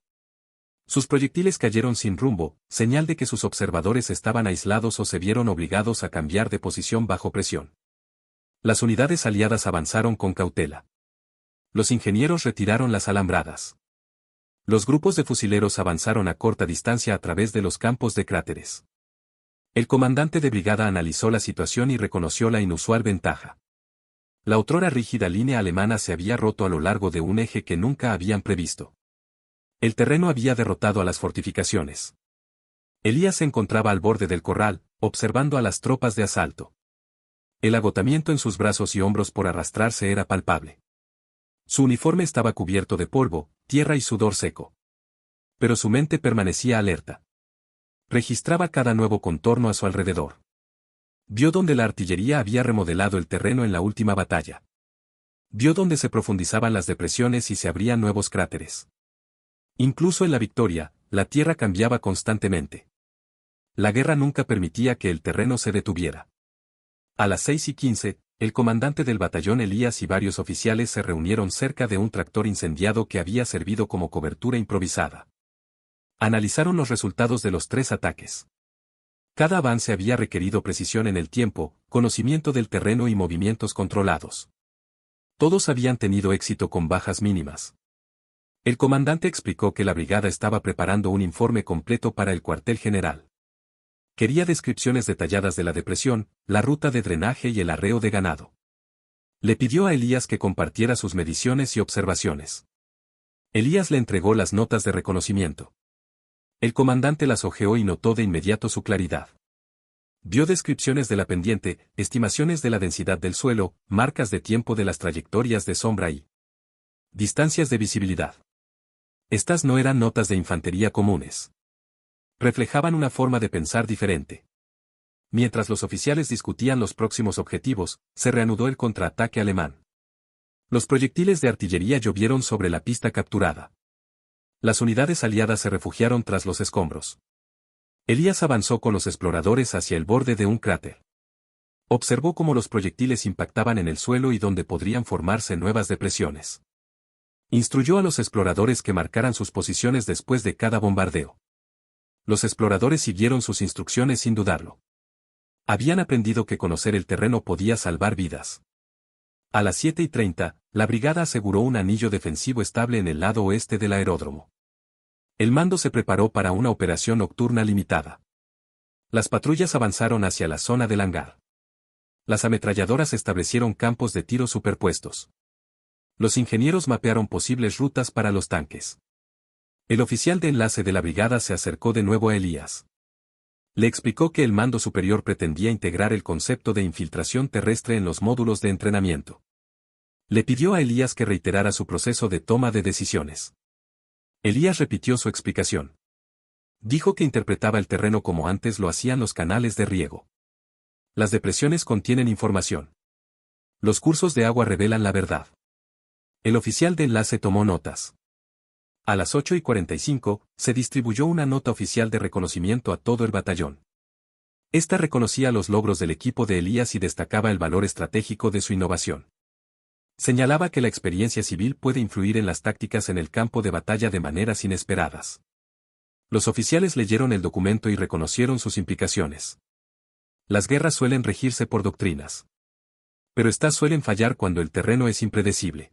Sus proyectiles cayeron sin rumbo, señal de que sus observadores estaban aislados o se vieron obligados a cambiar de posición bajo presión. Las unidades aliadas avanzaron con cautela. Los ingenieros retiraron las alambradas. Los grupos de fusileros avanzaron a corta distancia a través de los campos de cráteres. El comandante de brigada analizó la situación y reconoció la inusual ventaja. La otrora rígida línea alemana se había roto a lo largo de un eje que nunca habían previsto. El terreno había derrotado a las fortificaciones. Elías se encontraba al borde del corral, observando a las tropas de asalto. El agotamiento en sus brazos y hombros por arrastrarse era palpable. Su uniforme estaba cubierto de polvo, tierra y sudor seco. Pero su mente permanecía alerta. Registraba cada nuevo contorno a su alrededor. Vio donde la artillería había remodelado el terreno en la última batalla. Vio donde se profundizaban las depresiones y se abrían nuevos cráteres. Incluso en la victoria, la tierra cambiaba constantemente. La guerra nunca permitía que el terreno se detuviera. A las 6:15, el comandante del batallón Elías y varios oficiales se reunieron cerca de un tractor incendiado que había servido como cobertura improvisada. Analizaron los resultados de los 3 ataques. Cada avance había requerido precisión en el tiempo, conocimiento del terreno y movimientos controlados. Todos habían tenido éxito con bajas mínimas. El comandante explicó que la brigada estaba preparando un informe completo para el cuartel general. Quería descripciones detalladas de la depresión, la ruta de drenaje y el arreo de ganado. Le pidió a Elías que compartiera sus mediciones y observaciones. Elías le entregó las notas de reconocimiento. El comandante las hojeó y notó de inmediato su claridad. Vio descripciones de la pendiente, estimaciones de la densidad del suelo, marcas de tiempo de las trayectorias de sombra y distancias de visibilidad. Estas no eran notas de infantería comunes. Reflejaban una forma de pensar diferente. Mientras los oficiales discutían los próximos objetivos, se reanudó el contraataque alemán. Los proyectiles de artillería llovieron sobre la pista capturada. Las unidades aliadas se refugiaron tras los escombros. Elías avanzó con los exploradores hacia el borde de un cráter. Observó cómo los proyectiles impactaban en el suelo y donde podrían formarse nuevas depresiones. Instruyó a los exploradores que marcaran sus posiciones después de cada bombardeo. Los exploradores siguieron sus instrucciones sin dudarlo. Habían aprendido que conocer el terreno podía salvar vidas. A las 7:30, la brigada aseguró un anillo defensivo estable en el lado oeste del aeródromo. El mando se preparó para una operación nocturna limitada. Las patrullas avanzaron hacia la zona del hangar. Las ametralladoras establecieron campos de tiro superpuestos. Los ingenieros mapearon posibles rutas para los tanques. El oficial de enlace de la brigada se acercó de nuevo a Elías. Le explicó que el mando superior pretendía integrar el concepto de infiltración terrestre en los módulos de entrenamiento. Le pidió a Elías que reiterara su proceso de toma de decisiones. Elías repitió su explicación. Dijo que interpretaba el terreno como antes lo hacían los canales de riego. Las depresiones contienen información. Los cursos de agua revelan la verdad. El oficial de enlace tomó notas. A las 8:45, se distribuyó una nota oficial de reconocimiento a todo el batallón. Esta reconocía los logros del equipo de Elías y destacaba el valor estratégico de su innovación. Señalaba que la experiencia civil puede influir en las tácticas en el campo de batalla de maneras inesperadas. Los oficiales leyeron el documento y reconocieron sus implicaciones. Las guerras suelen regirse por doctrinas. Pero estas suelen fallar cuando el terreno es impredecible.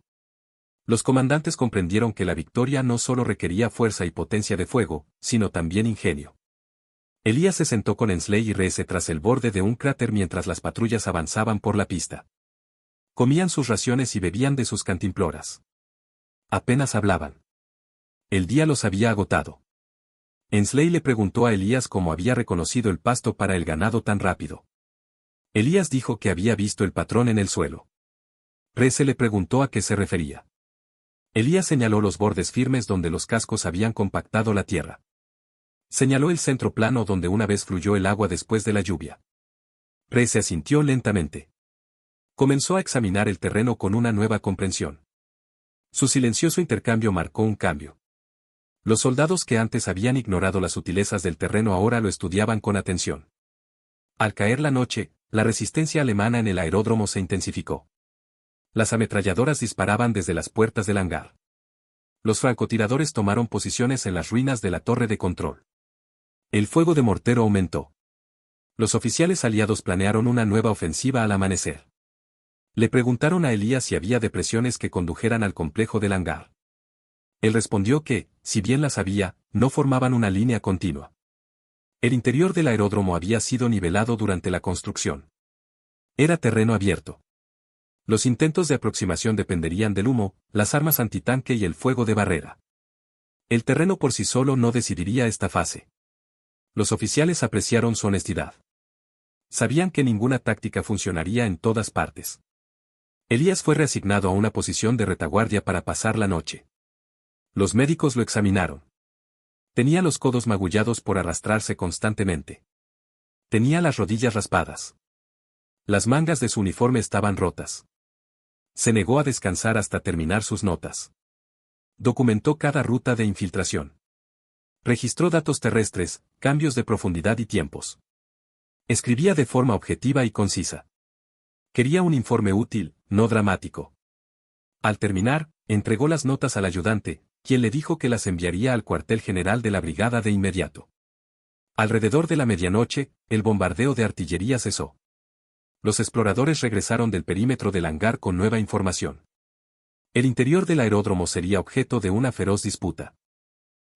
Los comandantes comprendieron que la victoria no solo requería fuerza y potencia de fuego, sino también ingenio. Elías se sentó con Ensley y Reese tras el borde de un cráter mientras las patrullas avanzaban por la pista. Comían sus raciones y bebían de sus cantimploras. Apenas hablaban. El día los había agotado. Ensley le preguntó a Elías cómo había reconocido el pasto para el ganado tan rápido. Elías dijo que había visto el patrón en el suelo. Reese le preguntó a qué se refería. Elías señaló los bordes firmes donde los cascos habían compactado la tierra. Señaló el centro plano donde una vez fluyó el agua después de la lluvia. Reese asintió lentamente. Comenzó a examinar el terreno con una nueva comprensión. Su silencioso intercambio marcó un cambio. Los soldados que antes habían ignorado las sutilezas del terreno ahora lo estudiaban con atención. Al caer la noche, la resistencia alemana en el aeródromo se intensificó. Las ametralladoras disparaban desde las puertas del hangar. Los francotiradores tomaron posiciones en las ruinas de la torre de control. El fuego de mortero aumentó. Los oficiales aliados planearon una nueva ofensiva al amanecer. Le preguntaron a Elías si había depresiones que condujeran al complejo del hangar. Él respondió que, si bien las había, no formaban una línea continua. El interior del aeródromo había sido nivelado durante la construcción. Era terreno abierto. Los intentos de aproximación dependerían del humo, las armas antitanque y el fuego de barrera. El terreno por sí solo no decidiría esta fase. Los oficiales apreciaron su honestidad. Sabían que ninguna táctica funcionaría en todas partes. Elías fue reasignado a una posición de retaguardia para pasar la noche. Los médicos lo examinaron. Tenía los codos magullados por arrastrarse constantemente. Tenía las rodillas raspadas. Las mangas de su uniforme estaban rotas. Se negó a descansar hasta terminar sus notas. Documentó cada ruta de infiltración. Registró datos terrestres, cambios de profundidad y tiempos. Escribía de forma objetiva y concisa. Quería un informe útil, no dramático. Al terminar, entregó las notas al ayudante, quien le dijo que las enviaría al cuartel general de la brigada de inmediato. Alrededor de la medianoche, el bombardeo de artillería cesó. Los exploradores regresaron del perímetro del hangar con nueva información. El interior del aeródromo sería objeto de una feroz disputa.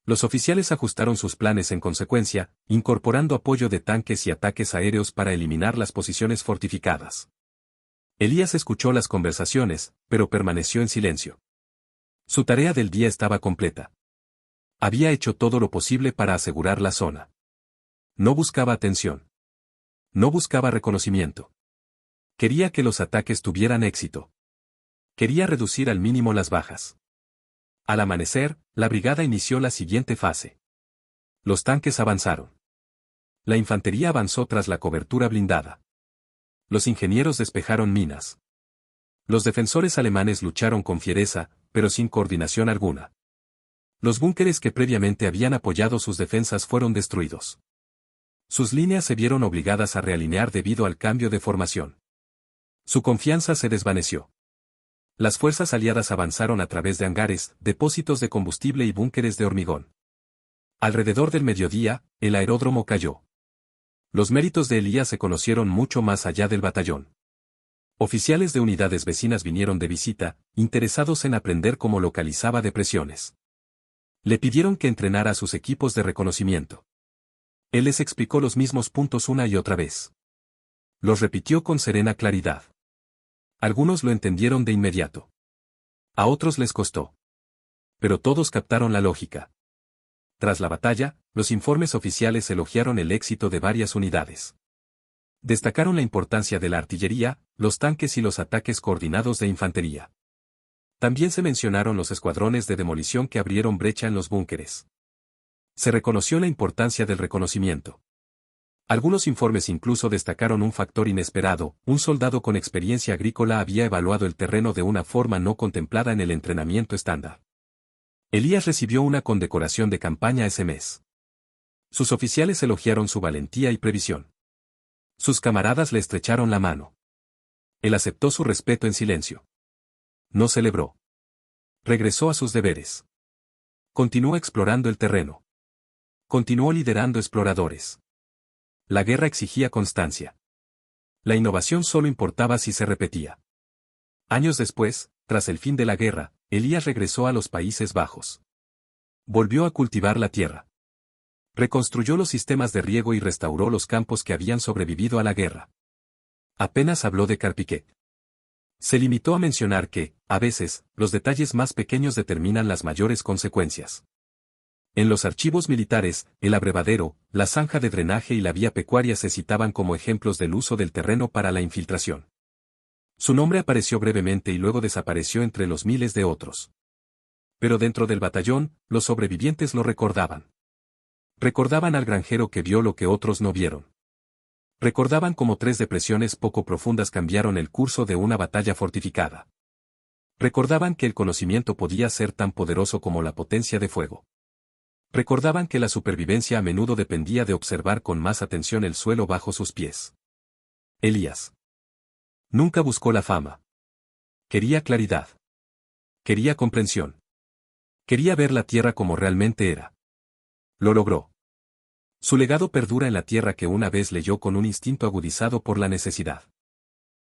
Los oficiales ajustaron sus planes en consecuencia, incorporando apoyo de tanques y ataques aéreos para eliminar las posiciones fortificadas. Elías escuchó las conversaciones, pero permaneció en silencio. Su tarea del día estaba completa. Había hecho todo lo posible para asegurar la zona. No buscaba atención. No buscaba reconocimiento. Quería que los ataques tuvieran éxito. Quería reducir al mínimo las bajas. Al amanecer, la brigada inició la siguiente fase. Los tanques avanzaron. La infantería avanzó tras la cobertura blindada. Los ingenieros despejaron minas. Los defensores alemanes lucharon con fiereza, pero sin coordinación alguna. Los búnkeres que previamente habían apoyado sus defensas fueron destruidos. Sus líneas se vieron obligadas a realinear debido al cambio de formación. Su confianza se desvaneció. Las fuerzas aliadas avanzaron a través de hangares, depósitos de combustible y búnkeres de hormigón. Alrededor del mediodía, el aeródromo cayó. Los méritos de Elías se conocieron mucho más allá del batallón. Oficiales de unidades vecinas vinieron de visita, interesados en aprender cómo localizaba depresiones. Le pidieron que entrenara a sus equipos de reconocimiento. Él les explicó los mismos puntos una y otra vez. Los repitió con serena claridad. Algunos lo entendieron de inmediato. A otros les costó. Pero todos captaron la lógica. Tras la batalla, los informes oficiales elogiaron el éxito de varias unidades. Destacaron la importancia de la artillería, los tanques y los ataques coordinados de infantería. También se mencionaron los escuadrones de demolición que abrieron brecha en los búnkeres. Se reconoció la importancia del reconocimiento. Algunos informes incluso destacaron un factor inesperado: un soldado con experiencia agrícola había evaluado el terreno de una forma no contemplada en el entrenamiento estándar. Elías recibió una condecoración de campaña ese mes. Sus oficiales elogiaron su valentía y previsión. Sus camaradas le estrecharon la mano. Él aceptó su respeto en silencio. No celebró. Regresó a sus deberes. Continuó explorando el terreno. Continuó liderando exploradores. La guerra exigía constancia. La innovación solo importaba si se repetía. Años después, tras el fin de la guerra, Elías regresó a los Países Bajos. Volvió a cultivar la tierra. Reconstruyó los sistemas de riego y restauró los campos que habían sobrevivido a la guerra. Apenas habló de Carpiquet. Se limitó a mencionar que, a veces, los detalles más pequeños determinan las mayores consecuencias. En los archivos militares, el abrevadero, la zanja de drenaje y la vía pecuaria se citaban como ejemplos del uso del terreno para la infiltración. Su nombre apareció brevemente y luego desapareció entre los miles de otros. Pero dentro del batallón, los sobrevivientes lo recordaban. Recordaban al granjero que vio lo que otros no vieron. Recordaban cómo 3 depresiones poco profundas cambiaron el curso de una batalla fortificada. Recordaban que el conocimiento podía ser tan poderoso como la potencia de fuego. Recordaban que la supervivencia a menudo dependía de observar con más atención el suelo bajo sus pies. Elías nunca buscó la fama. Quería claridad. Quería comprensión. Quería ver la tierra como realmente era. Lo logró. Su legado perdura en la tierra que una vez leyó con un instinto agudizado por la necesidad.